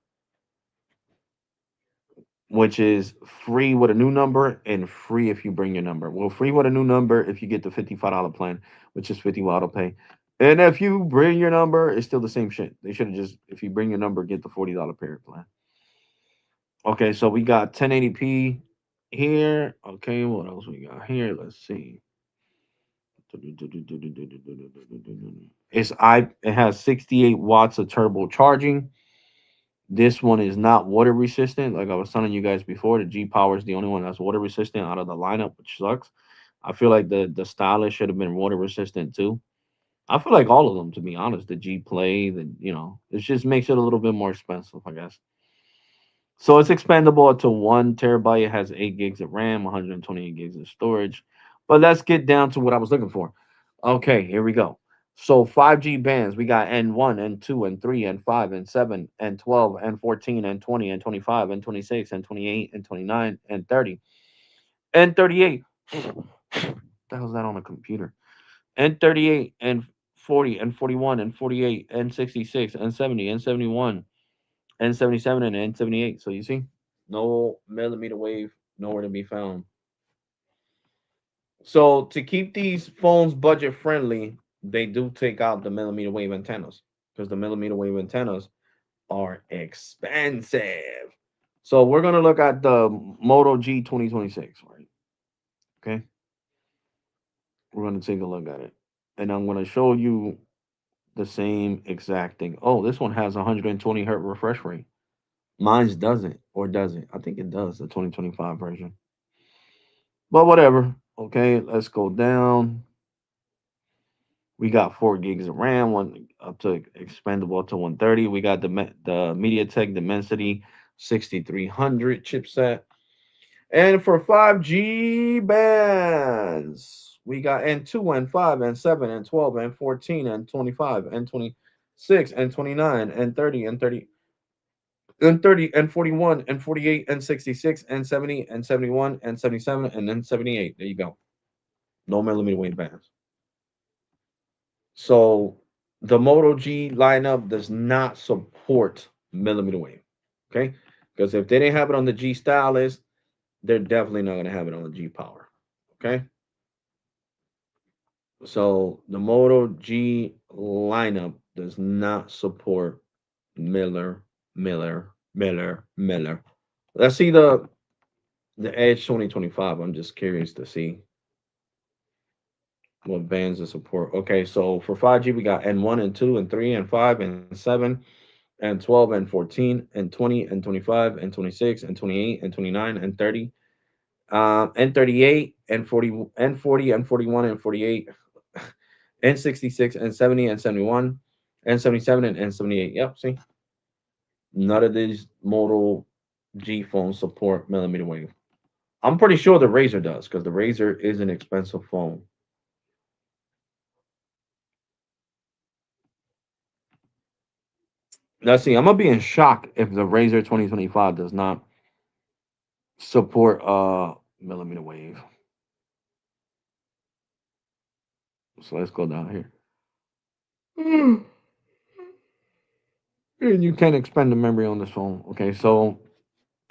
which is free with a new number and free if you bring your number. Well, free with a new number if you get the $55 plan, which is 50 auto pay. And if you bring your number, it's still the same shit. They should have just, if you bring your number, get the $40 period plan. Okay, so we got 1080p here. Okay, what else we got here? Let's see. It has 68 watts of turbo charging. This one is not water resistant. Like I was telling you guys before, the G Power is the only one that's water resistant out of the lineup, which sucks. I feel like the Stylus should have been water resistant too. I feel like all of them, to be honest. The G Play, it just makes it a little bit more expensive, I guess. So it's expandable up to 1 terabyte. It has 8 gigs of RAM, 128 gigs of storage. But let's get down to what I was looking for. Okay, here we go. So 5G bands, we got N1, N2, N3, N5, N7, N12, N14, N20, N25, N26, N28, N29, N30, N38. The hell's that on a computer? N38, N40, N41, N48, N66, N70, N71, N77, and N78. So you see, no millimeter wave, nowhere to be found. So to keep these phones budget friendly, they do take out the millimeter wave antennas because the millimeter wave antennas are expensive. So we're gonna look at the Moto G 2026, right? Okay, we're gonna take a look at it, and I'm gonna show you the same exact thing. Oh, this one has 120 hertz refresh rate. Mine's doesn't, or does it? I think it does. The 2025 version, but whatever. Okay, let's go down. We got 4 gigs of RAM, one up to expandable up to 130. We got the MediaTek Dimensity 6300 chipset. And for 5G bands, we got N2, N5, N7, N12, N14, N25, N26, N29, N30, N30, N30, N41, N48, N66, N70, N71, N77, and N78. There you go. No millimeter wave bands. So the Moto G lineup does not support millimeter wave. Okay. Because if they didn't have it on the G Stylus, they're definitely not going to have it on the G Power. Okay. So the Moto G lineup does not support Miller. Let's see the Edge 2025. I'm just curious to see what bands it support. Okay, so for 5G we got N1 and 2 and 3 and 5 and 7 and 12 and 14 and 20 and 25 and 26 and 28 and 29 and 30 and 38 and 40 and 40 and 41 and 48 and 66 and 70 and 71 and 77 and 78. Yep, see, none of these Moto G phones support millimeter wave. I'm pretty sure the Razer does because the Razer is an expensive phone. Let's see, I'm gonna be in shock if the Razer 2025 does not support millimeter wave. So let's go down here. And you can expand the memory on this phone. Okay, so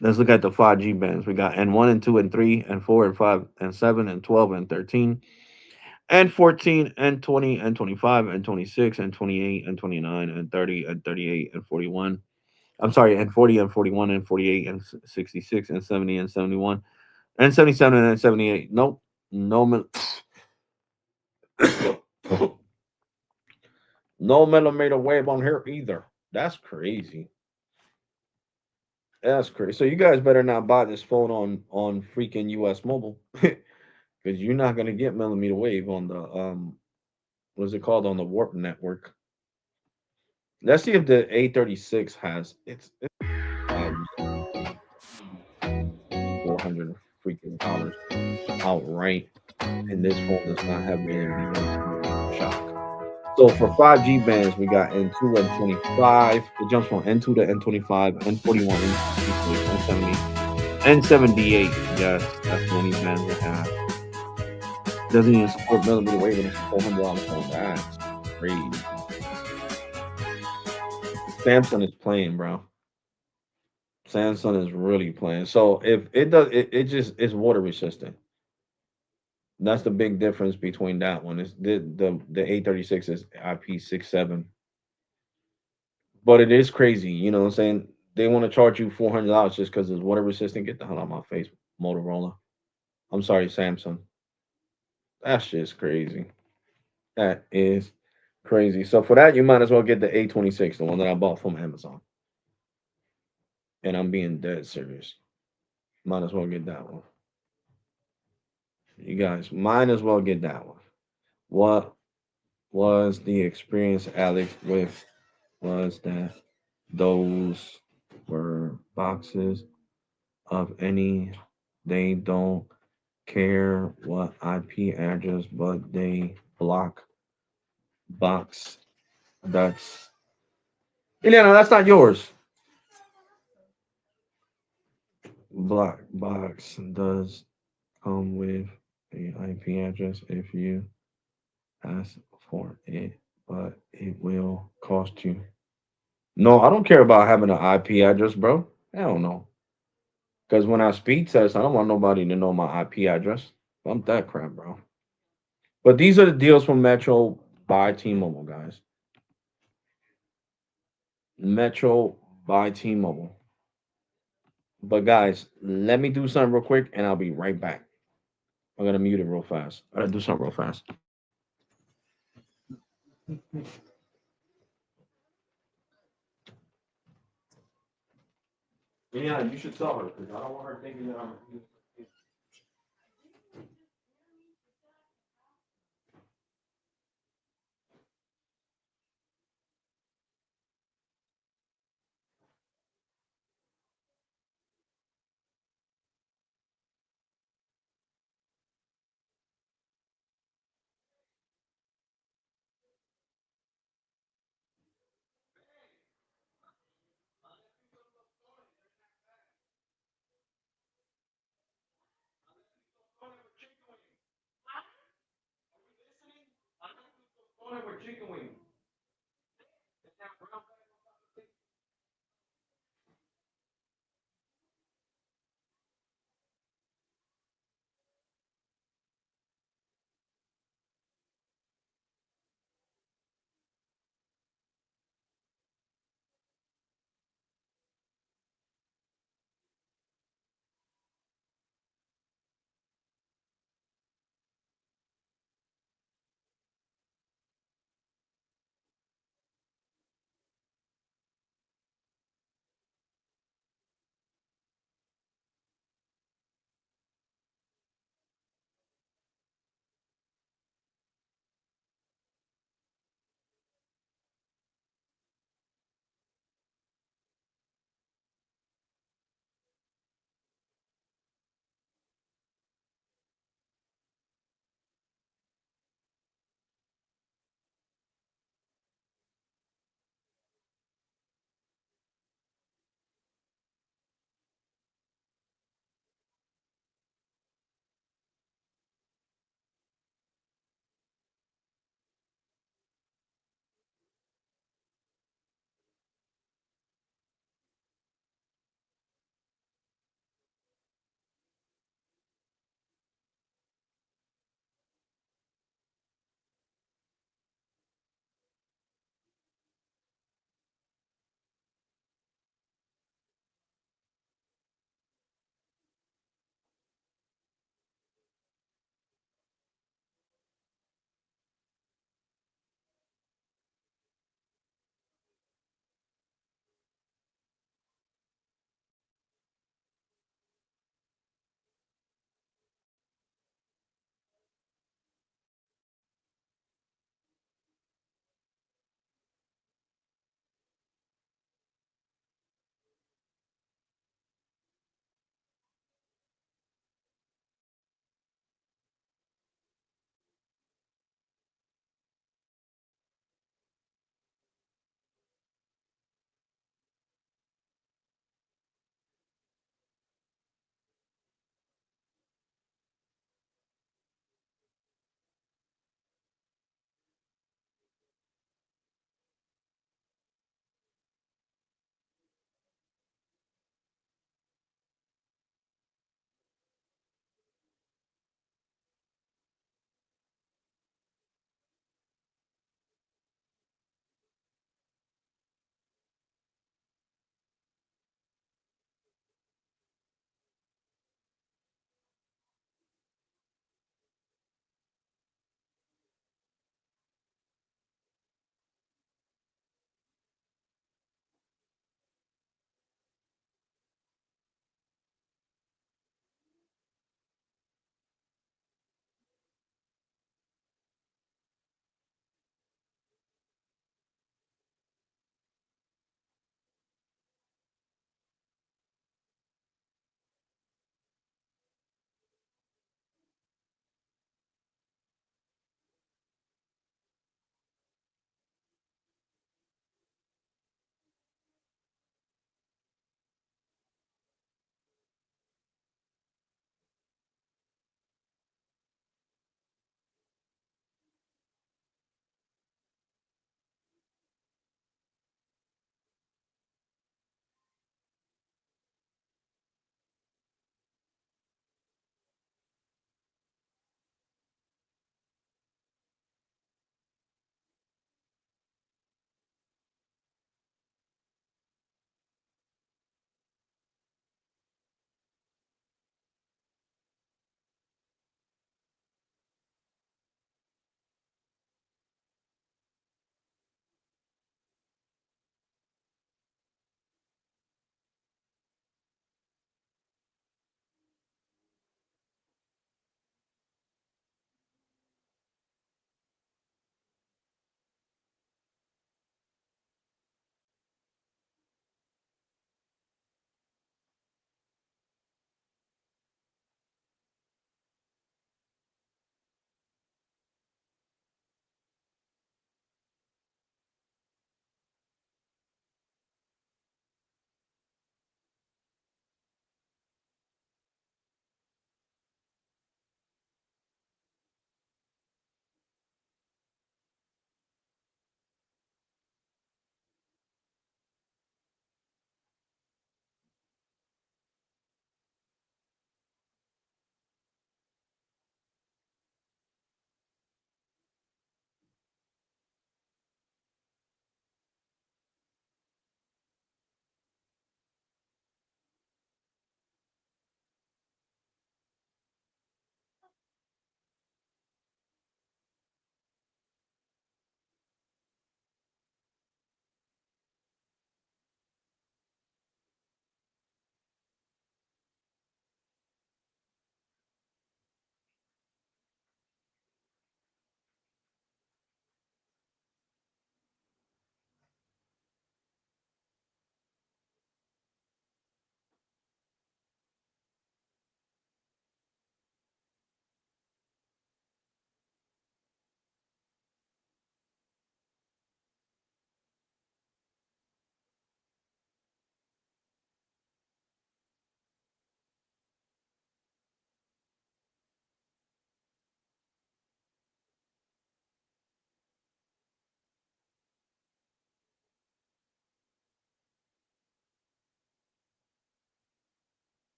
let's look at the 5G bands. We got N1 and 2 and 3 and 4 and 5 and 7 and 12 and 13 and 14 and 20 and 25 and 26 and 28 and 29 and 30 and 38 and 41. I'm sorry, and 40 and 41 and 48 and 66 and 70 and 71 and 77 and 78. Nope. No no millimeter wave on here either. That's crazy. That's crazy. So you guys better not buy this phone on freaking US Mobile because you're not gonna get millimeter wave on the what's it called on the Warp network. Let's see if the A36 has it's 400 freaking dollars outright, and this phone does not have millimeter wave. I'm gonna be in shock. So for 5G bands, we got N2 and 25. It jumps from N2 to N25, N41, N66, N70, N78. Yes, that's the only bands they have. Doesn't even support millimeter wave, and it's $400 phone. That's crazy. Samsung is playing, bro. Samsung is really playing. So if it does, it just is water resistant. That's the big difference between that one. Is the A36 is IP67, but it is crazy. You know what I'm saying? They want to charge you $400 just because it's water resistant. Get the hell out of my face, Motorola. I'm sorry, Samsung. That's just crazy. That is crazy. So for that, you might as well get the A26, the one that I bought from Amazon. And I'm being dead serious. Might as well get that one. You guys might as well get that one. What was the experience, Alex, with was that those were boxes of any, they don't care what IP address, but they block box. That's Eliana, that's not yours. Block box does come with a IP address if you ask for it, but it will cost you. No, I don't care about having an IP address, bro. Hell no. Because when I speed test, I don't want nobody to know my IP address. Bump that crap, bro. But these are the deals from Metro by T-Mobile, guys. Metro by T-Mobile. But guys, let me do something real quick, and I'll be right back. I'm gonna mute it real fast. I gotta do something real fast. Yeah, you should tell her because I don't want her thinking that I'm.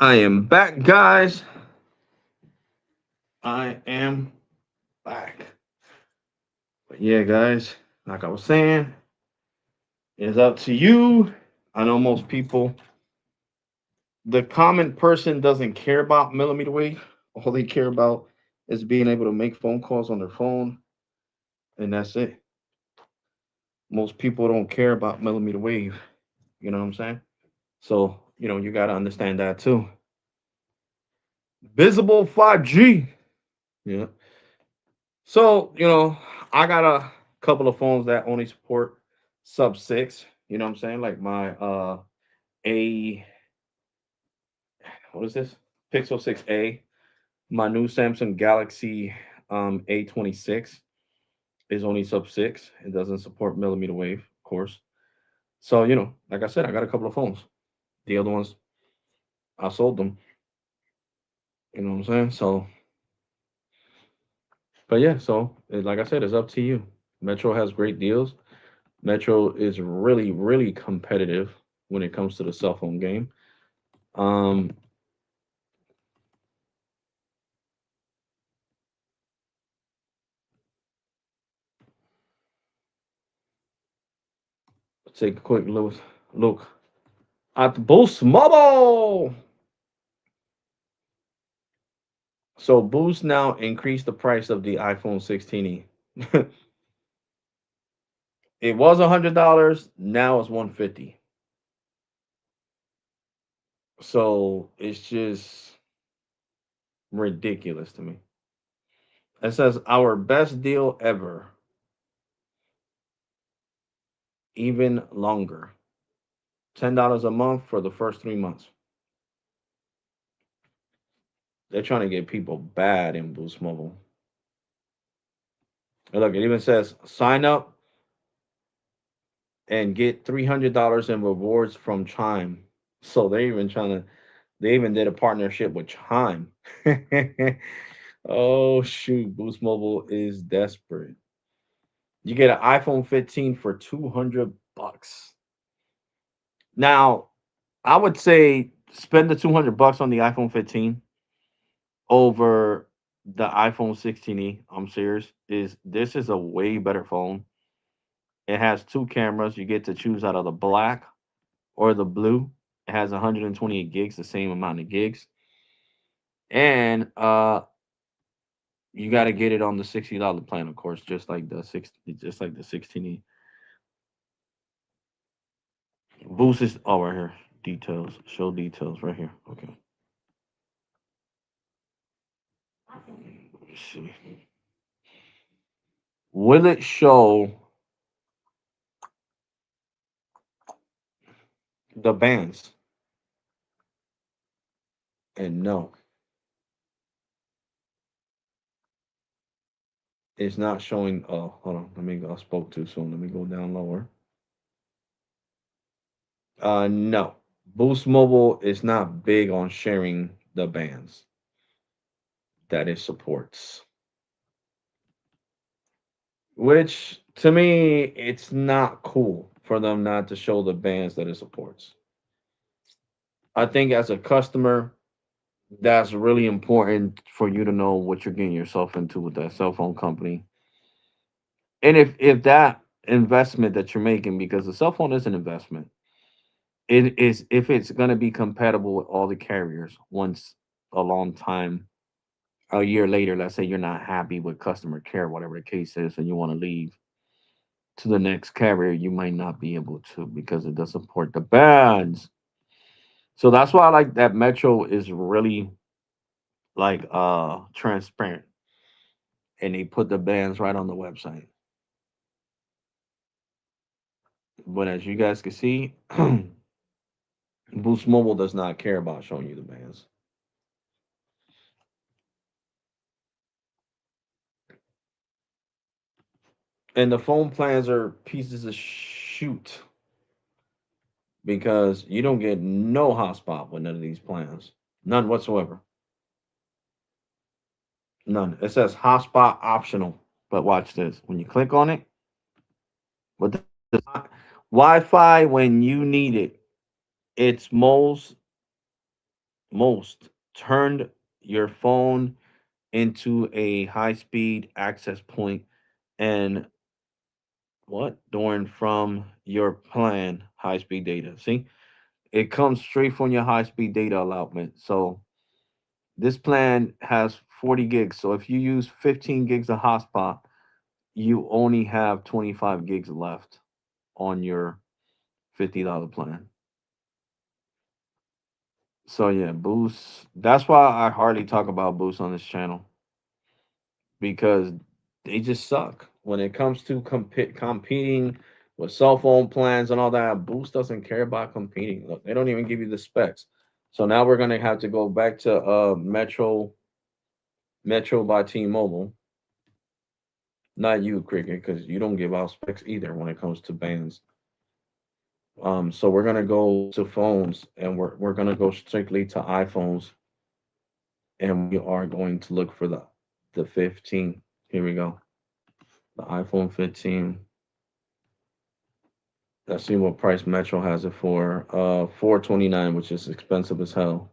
I am back, guys. I am back. But yeah, guys, like I was saying, it's up to you. I know most people, the common person doesn't care about millimeter wave. All they care about is being able to make phone calls on their phone, and that's it. Most people don't care about millimeter wave. You know what I'm saying? So, you got to understand that too. Visible 5G. Yeah. So, I got a couple of phones that only support sub 6, you know what I'm saying? Like my A what is this? Pixel 6A, my new Samsung Galaxy A26 is only sub 6. It doesn't support millimeter wave, of course. So, like I said, I got a couple of phones. The other ones I sold them, you know what I'm saying? So, but yeah, so like I said, it's up to you. Metro has great deals. Metro is really, really competitive when it comes to the cell phone game. Um, let's take a quick look at Boost Mobile. So Boost now increased the price of the iPhone 16e. It was $100. Now it's 150. So it's just ridiculous to me. It says our best deal ever, even longer. $10 a month for the first 3 months. They're trying to get people bad in Boost Mobile. And look, it even says sign up and get $300 in rewards from Chime. So they even did a partnership with Chime. Oh shoot, Boost Mobile is desperate. You get an iPhone 15 for $200. Now, I would say spend the $200 on the iPhone 15 over the iPhone 16e. I'm serious. This is a way better phone. It has two cameras. You get to choose out of the black or the blue. It has 128 gigs, the same amount of gigs. And you got to get it on the $60 plan, of course, just like the 16e. Boost is right here. Details. Show details right here. Okay. Let's see. Will it show the bands? And no, it's not showing. Oh, hold on. Let me go. I spoke too soon. Let me go down lower. No. Boost Mobile is not big on sharing the bands that it supports, which to me, it's not cool for them not to show the bands that it supports. I think as a customer, that's really important for you to know what you're getting yourself into with that cell phone company. And if that investment that you're making, because the cell phone is an investment, it is if it's going to be compatible with all the carriers once a long time, a year later, let's say you're not happy with customer care, whatever the case is, and you want to leave to the next carrier, you might not be able to because it doesn't support the bands. So that's why I like that Metro is really like transparent, and they put the bands right on the website. But as you guys can see, Boost Mobile does not care about showing you the bands. And the phone plans are pieces of shoot because you don't get no hotspot with none of these plans. None whatsoever. None. It says hotspot optional. But watch this. When you click on it, with the Wi-Fi when you need it, it's most most turned your phone into a high speed access point and what during from your plan high speed data. See, it comes straight from your high speed data allotment. So this plan has 40 gigs. So if you use 15 gigs of hotspot, you only have 25 gigs left on your $50 plan. So yeah, Boost. That's why I hardly talk about Boost on this channel because they just suck when it comes to competing with cell phone plans and all that. Boost doesn't care about competing. Look, they don't even give you the specs. So now we're gonna have to go back to Metro by T-Mobile. Not you, Cricket, because you don't give out specs either when it comes to bands. So we're gonna go to phones, and we're gonna go strictly to iPhones, and we are going to look for the 15. Here we go, the iPhone 15. Let's see what price Metro has it for. 429, which is expensive as hell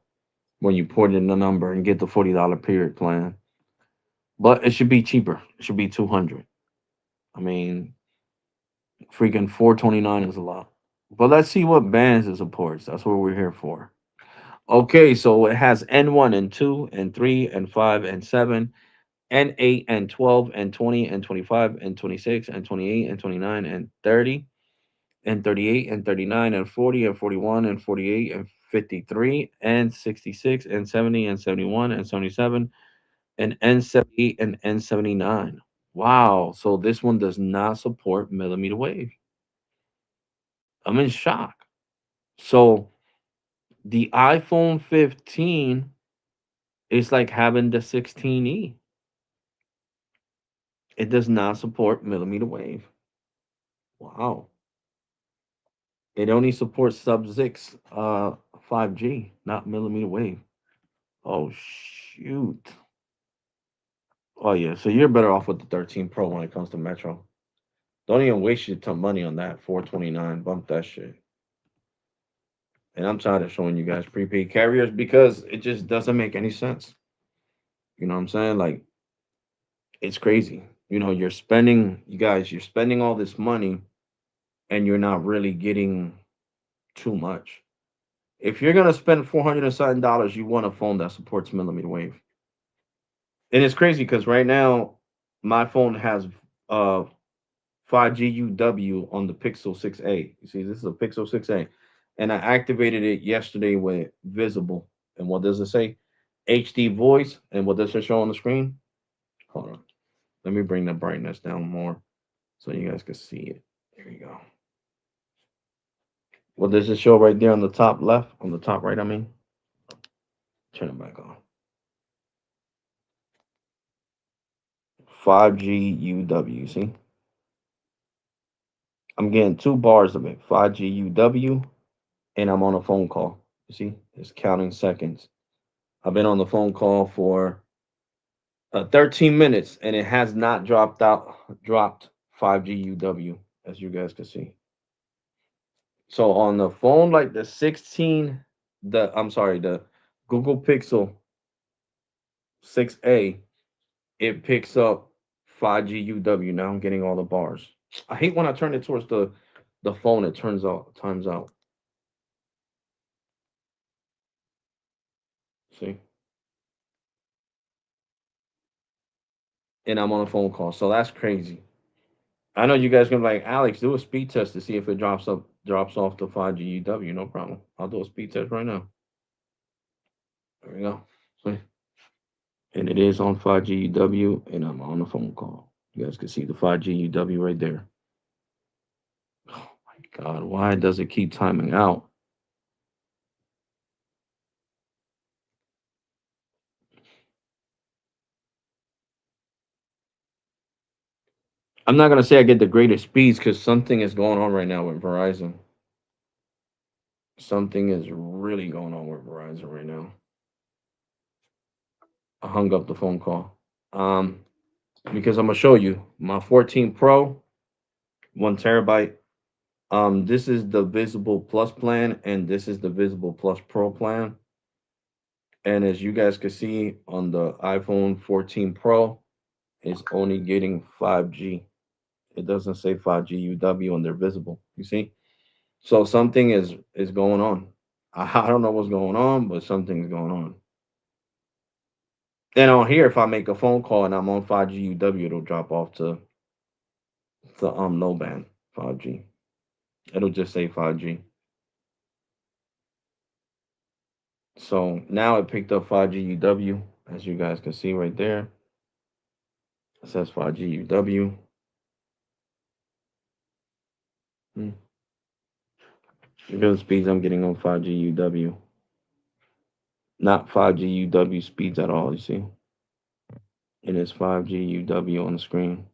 when you put in the number and get the $40 period plan. But it should be cheaper. It should be 200. I mean, freaking 429 is a lot. But let's see what bands it supports. That's what we're here for. Okay, so it has N1 and 2 and 3 and 5 and 7 and 8 and 12 and 20 and 25 and 26 and 28 and 29 and 30 and 38 and 39 and 40 and 41 and 48 and 53 and 66 and 70 and 71 and 77 and N78 and N79. Wow, so this one does not support millimeter wave. I'm in shock. So the iPhone 15 is like having the 16E. It does not support millimeter wave. Wow. It only supports sub-6 5G, not millimeter wave. Oh shoot. Oh yeah, so you're better off with the 13 Pro when it comes to Metro. Don't even waste your ton money on that 429. Bump that shit. And I'm tired of showing you guys prepaid carriers because it just doesn't make any sense. You know what I'm saying? Like it's crazy. You're spending, you guys, you're spending all this money and you're not really getting too much. If you're gonna spend 400 and something dollars, you want a phone that supports millimeter wave. And it's crazy because right now my phone has uh 5G UW on the Pixel 6a. You see, this is a Pixel 6a, and I activated it yesterday with Visible. And what does it say? HD voice. And what does it show on the screen? Hold on. Let me bring the brightness down more so you guys can see it. There you go. What does it show right there on the top left? On the top right, I mean. Turn it back on. 5G UW. See? I'm getting 2 bars of it. 5G UW, and I'm on a phone call. You see? It's counting seconds. I've been on the phone call for 13 minutes, and it has not dropped 5G UW, as you guys can see. So on the phone, like the 16, I'm sorry, the Google Pixel 6a, it picks up 5G UW. Now I'm getting all the bars. I hate when I turn it towards the phone, it times out. See? And I'm on a phone call. So that's crazy. I know you guys gonna be like, Alex, do a speed test to see if it drops off to 5G UW. No problem. I'll do a speed test right now. There we go. See? And it is on 5G UW, and I'm on a phone call. You guys can see the 5G UW right there. Oh my God, why does it keep timing out? I'm not gonna say I get the greatest speeds because something is going on right now with Verizon. Something is really going on with Verizon right now. I hung up the phone call. Because I'm gonna show you my 14 Pro, 1 terabyte. This is the Visible Plus plan, and this is the Visible Plus Pro plan. And as you guys can see on the iPhone 14 Pro, it's only getting 5G. It doesn't say 5G UW on their visible. You see? So something is going on. I don't know what's going on, but something's going on. And on here, if I make a phone call and I'm on 5G UW, it'll drop off to low band 5G. It'll just say 5G. So now it picked up 5G UW, as you guys can see right there. It says 5G UW. Hmm. Look at the speeds I'm getting on 5G UW. Not 5G UW speeds at all, you see? It is 5G UW on the screen.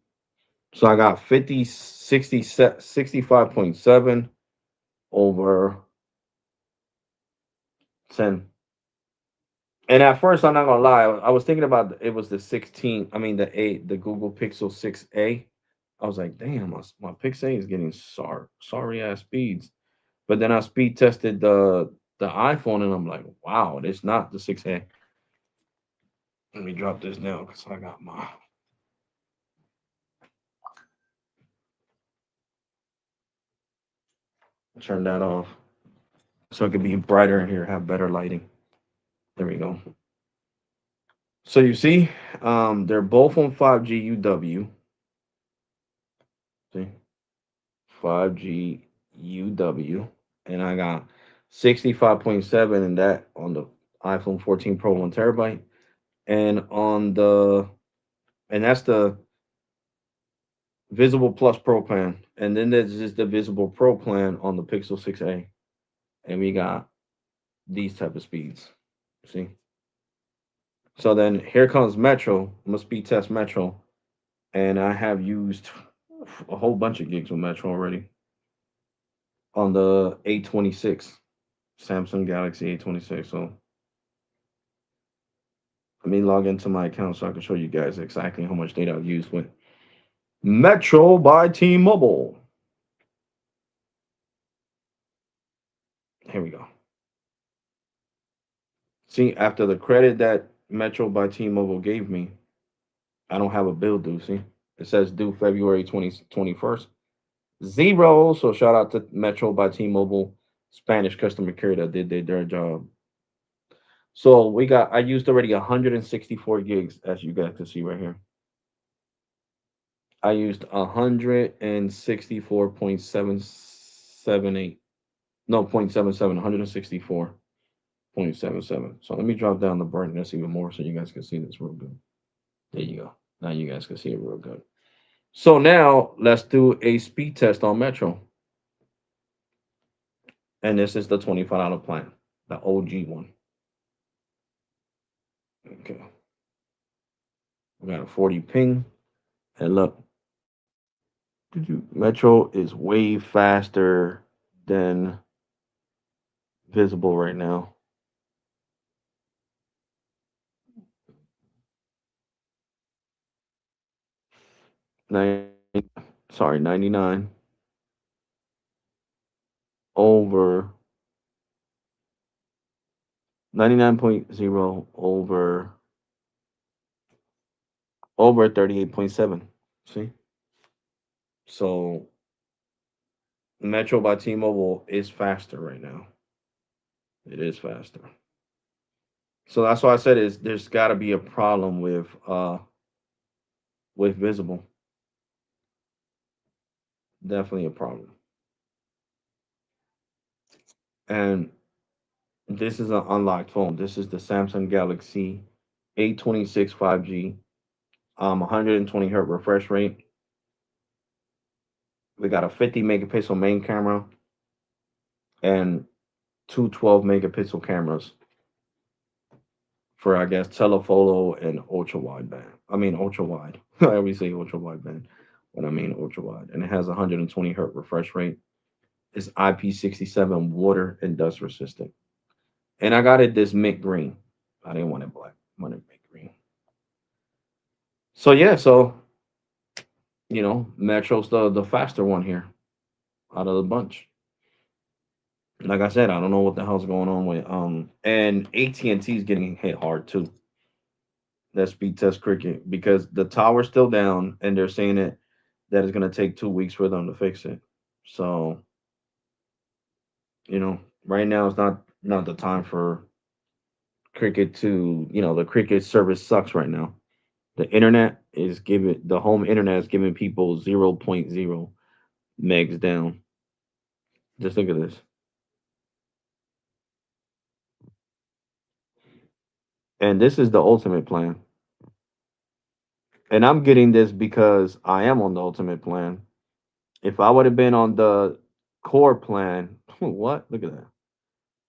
So I got 50, 60, 65.7 over 10. And at first, I'm not gonna lie, I was thinking about it was the 16, I mean the 8, the Google Pixel 6a. I was like, damn, my Pixel is getting sorry ass speeds. But then I speed tested the iPhone and I'm like, wow, it's not the 6a. Let me drop this down because I got my turn that off so it could be brighter in here, have better lighting. There we go. So you see, they're both on 5G UW. See, 5G UW, and I got 65.7 in that on the iPhone 14 Pro 1 TB, and on the and that's the Visible Plus Pro plan, and then there's just the Visible Pro plan on the Pixel 6a, and we got these type of speeds. See, so then here comes Metro. I'm gonna speed test Metro, and I have used a whole bunch of gigs with Metro already on the A26 Samsung Galaxy A26. So let me log into my account so I can show you guys exactly how much data I've used with Metro by T-Mobile. Here we go. See, after the credit that Metro by T-Mobile gave me, I don't have a bill due. See, it says due February 21st. Zero. So shout out to Metro by T-Mobile Spanish customer care that did their job. So I used already 164 gigs, as you guys can see right here. I used 164.778. No, 0.77, 164.77. So let me drop down the brightness even more so you guys can see this real good. There you go. Now you guys can see it real good. So now let's do a speed test on Metro. And this is the $25 plan, the OG one. Okay. We got a 40 ping. And look, Metro is way faster than Visible right now. 90, sorry, 99 over 99.0 over 38.7. See? So Metro by T-Mobile is faster right now. It is faster. So that's why I said is there's got to be a problem with Visible. Definitely a problem. And this is an unlocked phone. This is the Samsung Galaxy A26 5G, 120 hertz refresh rate. We got a 50 megapixel main camera and two 12 megapixel cameras for I guess telephoto and ultra wideband. I mean ultra wide. I always say ultra wideband, but I mean ultra wide. And it has 120 hertz refresh rate. It's IP67 water and dust resistant. And I got it this mint green. I didn't want it black. I wanted mint green. So yeah, so Metro's the faster one here out of the bunch. Like I said, I don't know what the hell's going on with and AT&T is getting hit hard too. That speed test cricket because the tower's still down and they're saying that it's gonna take 2 weeks for them to fix it. So, right now it's not the time for cricket to the cricket service sucks right now. The home internet is giving people zero point 0.0 megs down. Just look at this. And this is the ultimate plan. And I'm getting this because I am on the ultimate plan. If I would have been on the core plan, what? Look at that.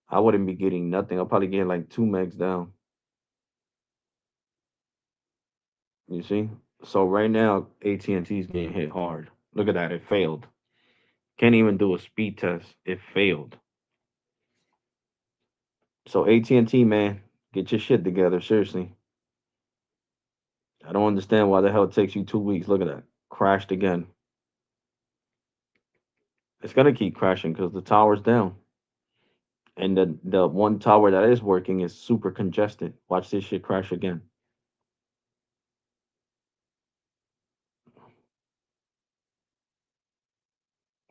I wouldn't be getting nothing. I'll probably get like 2 megs down. You see? So right now, AT&T is getting hit hard. Look at that. It failed. Can't even do a speed test. It failed. So AT&T, man, get your shit together. Seriously. I don't understand why the hell it takes you 2 weeks. Look at that. Crashed again. It's gonna keep crashing because the tower's down. And the one tower that is working is super congested. Watch this shit crash again.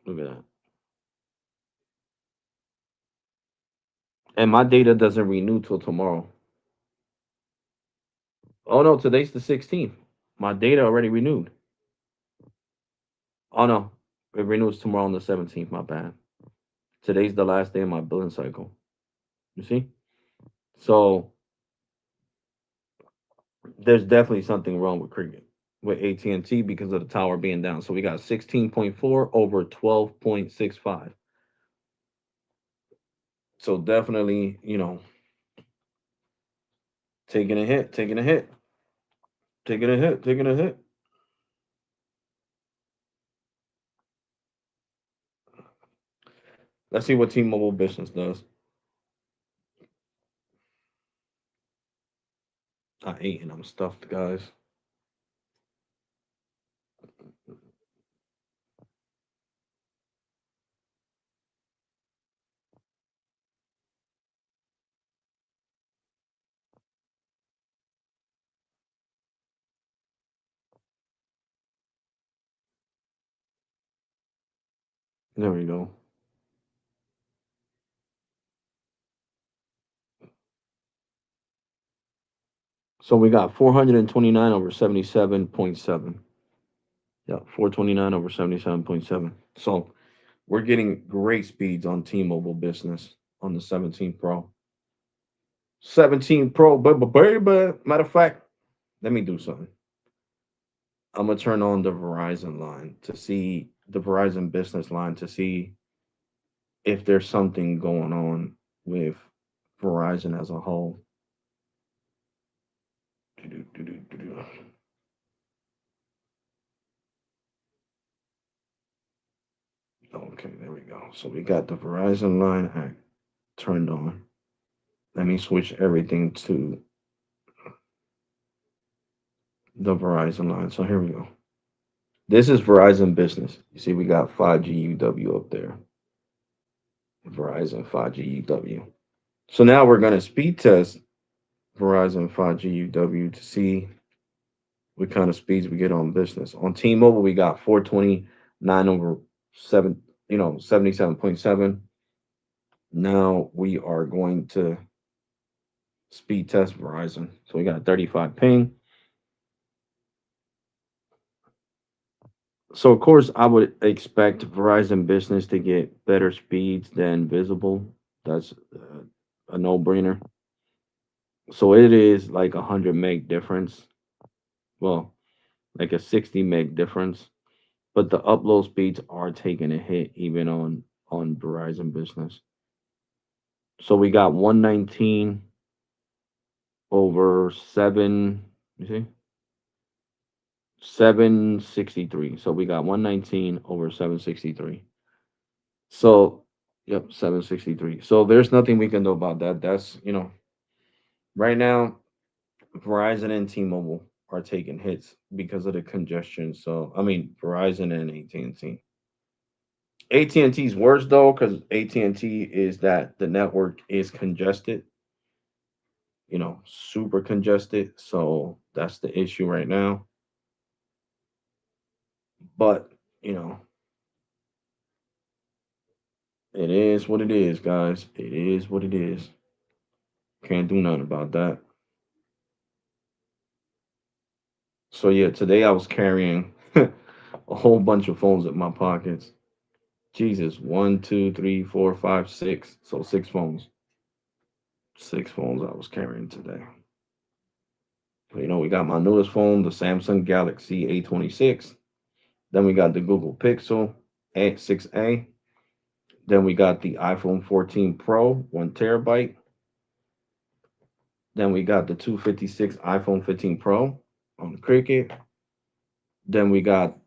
Look at that. And my data doesn't renew till tomorrow. Oh no, today's the 16th. My data already renewed. Oh no, it renews tomorrow on the 17th. My bad. Today's the last day of my billing cycle. You see? So there's definitely something wrong with Cricket with AT&T because of the tower being down. So we got 16.4 over 12.65. So definitely, taking a hit, taking a hit, taking a hit, taking a hit. Let's see what T-Mobile Business does. I ate and I'm stuffed, guys. There we go. So we got 429 over 77.7. Yeah, 429 over 77.7. So we're getting great speeds on T-Mobile Business on the 17 Pro. 17 Pro, but baby. Matter of fact, let me do something. I'm gonna turn on the Verizon line to see the Verizon business line to see if there's something going on with Verizon as a whole. Do-do-do-do-do-do. Okay, there we go. So we got the Verizon line turned on. Let me switch everything to the Verizon line. So here we go. This is Verizon Business. You see, we got 5G UW up there. Verizon 5G UW. So now we're going to speed test Verizon 5G UW to see what kind of speeds we get on business. On T-Mobile, we got 429 over 77.7. Now we are going to speed test Verizon. So we got 35 ping. So of course, I would expect Verizon Business to get better speeds than Visible. That's a no-brainer. So it is like 100 meg difference. Well, like a 60 meg difference. But the upload speeds are taking a hit even on Verizon Business. So we got 119 over 7. You see, 763. So we got 119 over 763. So, yep, 763. So there's nothing we can do about that. That's, right now, Verizon and T-Mobile are taking hits because of the congestion. So, I mean, Verizon and AT&T. AT&T's worse though, because AT&T is that the network is congested, super congested. So that's the issue right now. But, you know, it is what it is, guys. It is what it is. Can't do nothing about that. So yeah, today I was carrying a whole bunch of phones in my pockets. Jesus, one, two, three, four, five, six. So six phones. Six phones I was carrying today. We got my newest phone, the Samsung Galaxy A26. Then we got the Google Pixel A6A. Then we got the iPhone 14 Pro, 1 terabyte. Then we got the 256 iPhone 15 Pro on the Cricket. Then we got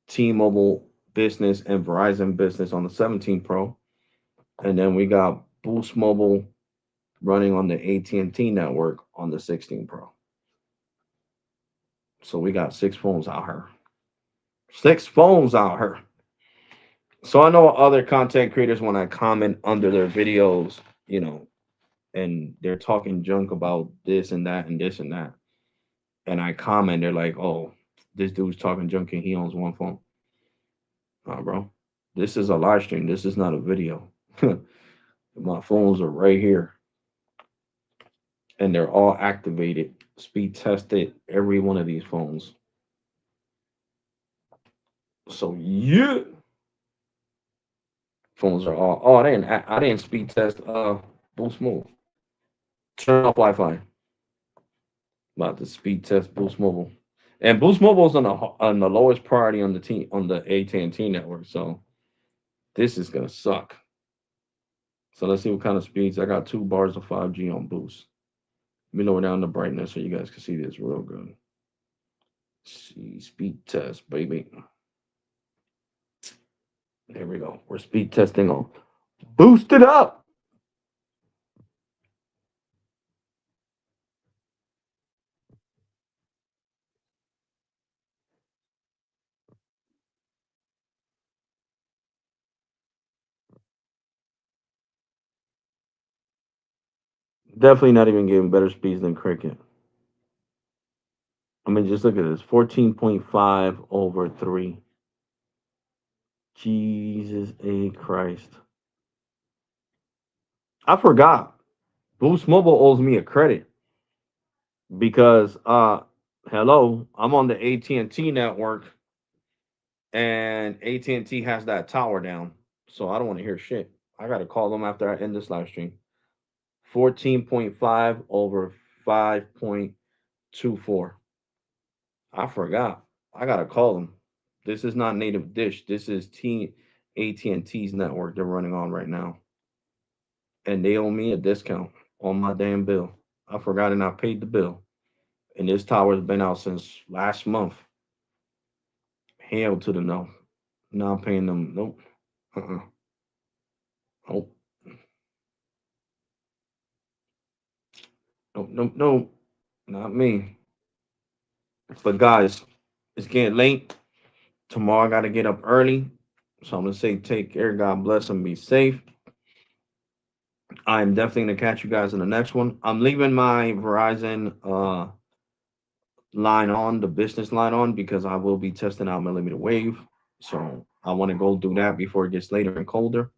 T-Mobile Business and Verizon Business on the 17 Pro. And then we got Boost Mobile running on the AT&T network on the 16 Pro. So we got six phones out here. Six phones out here. So I know other content creators when I comment under their videos, and they're talking junk about this and that and this and that. And I comment, they're like, "Oh, this dude's talking junk and he owns one phone." Nah, bro. This is a live stream. This is not a video. My phones are right here. And they're all activated, speed tested, every one of these phones. So yeah, phones are all. Oh, I didn't speed test. Boost Mobile. Turn off Wi-Fi. About to speed test Boost Mobile, and Boost Mobile is on the lowest priority on the AT&T network. So this is gonna suck. So let's see what kind of speeds. I got 2 bars of 5G on Boost. Let me lower down the brightness so you guys can see this real good. See speed test, baby. There we go. We're speed testing on. Boost it up. Definitely not even getting better speeds than Cricket. I mean, just look at this 14.5 over 3. Jesus A. Christ. I forgot. Boost Mobile owes me a credit because, hello, I'm on the AT&T network and AT&T has that tower down. So I don't want to hear shit. I got to call them after I end this live stream. 14.5 over 5.24. I forgot. I gotta call them. This is not native dish. This is T AT&T's network they're running on right now, and they owe me a discount on my damn bill. I forgot and I paid the bill, and this tower's been out since last month. Hell to the no. Now I'm paying them. Nope. Uh-uh. Nope. Nope. Nope. Nope. Not me. But guys, it's getting late. Tomorrow I gotta get up early. So I'm gonna say take care. God bless and be safe. I'm definitely gonna catch you guys in the next one. I'm leaving my Verizon line on, the business line on, because I will be testing out millimeter wave. So I want to go do that before it gets later and colder.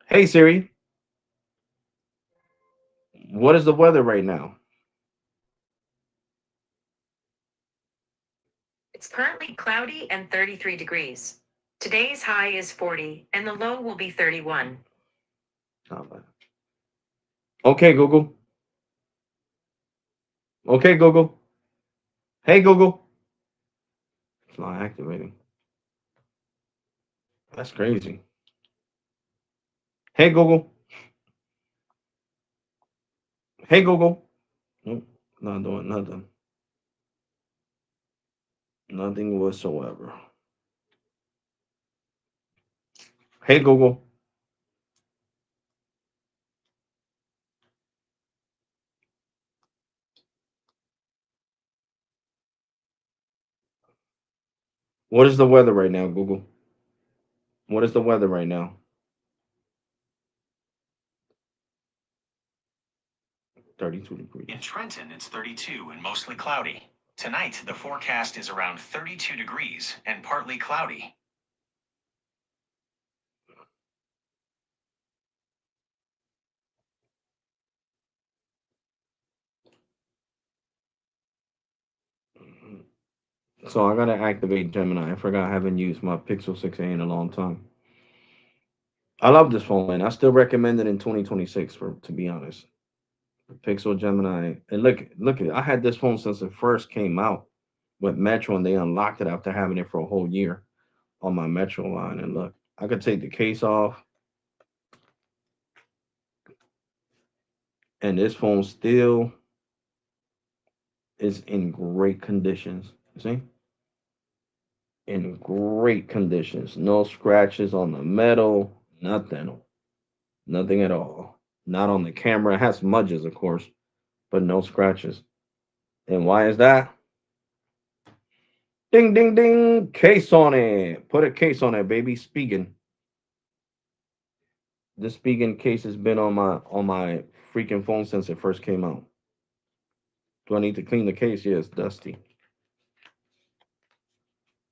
Hey Siri, what is the weather right now?
It's currently cloudy and 33 degrees. Today's high is 40 and the low will be 31.
Oh, okay, Google. Okay, Google. Hey Google. It's not activating. That's crazy. Hey Google. Hey Google. Nope, not doing nothing. Nothing whatsoever. Hey Google. What is the weather right now, Google? What is the weather right now? 32 degrees.
In Trenton, it's 32 and mostly cloudy. Tonight, the forecast is around 32 degrees and partly cloudy.
So I gotta activate Gemini. I forgot I haven't used my Pixel 6a in a long time. I love this phone, man. I still recommend it in 2026 for to be honest. Pixel Gemini. And look I had this phone since it first came out with Metro and they unlocked it after having it for a whole year on my Metro line. And look, I could take the case off and this phone still is in great conditions. You see? In great conditions. No scratches on the metal, nothing. Nothing at all. Not on the camera. It has smudges, of course, but no scratches. And why is that? Ding, ding, ding. Case on it. Put a case on it, baby. Speaking. This speaking case has been on my freaking phone since it first came out. Do I need to clean the case? Yeah, it's dusty.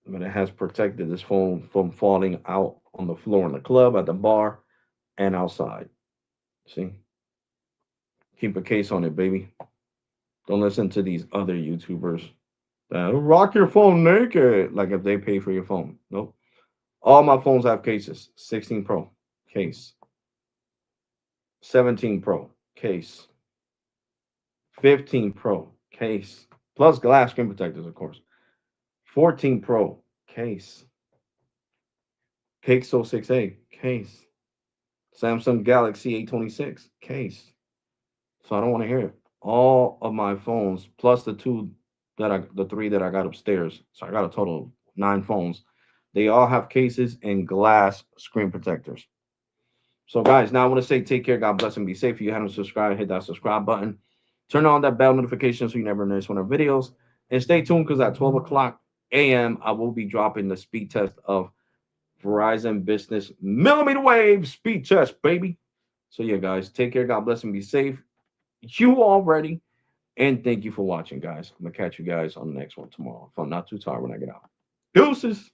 But it has protected this phone from falling out on the floor in the club, at the bar, and outside. See? Keep a case on it, baby. Don't listen to these other YouTubers that rock your phone naked. Like if they pay for your phone. Nope. All my phones have cases. 16 Pro, case. 17 Pro, case. 15 Pro, case. Plus glass screen protectors, of course. 14 Pro, case. Pixel 6a, case. Samsung Galaxy A26, case. So I don't want to hear it. All of my phones, plus the three that I got upstairs. So I got a total of 9 phones. They all have cases and glass screen protectors. So, guys, now I want to say take care. God bless and be safe. If you haven't subscribed, hit that subscribe button. Turn on that bell notification so you never miss one of our videos. And stay tuned because at 12 o'clock a.m., I will be dropping the speed test of Verizon Business millimeter wave speed test, baby. So, yeah, guys, take care. God bless and be safe. You already. And thank you for watching, guys. I'm going to catch you guys on the next one tomorrow if I'm not too tired when I get out. Deuces.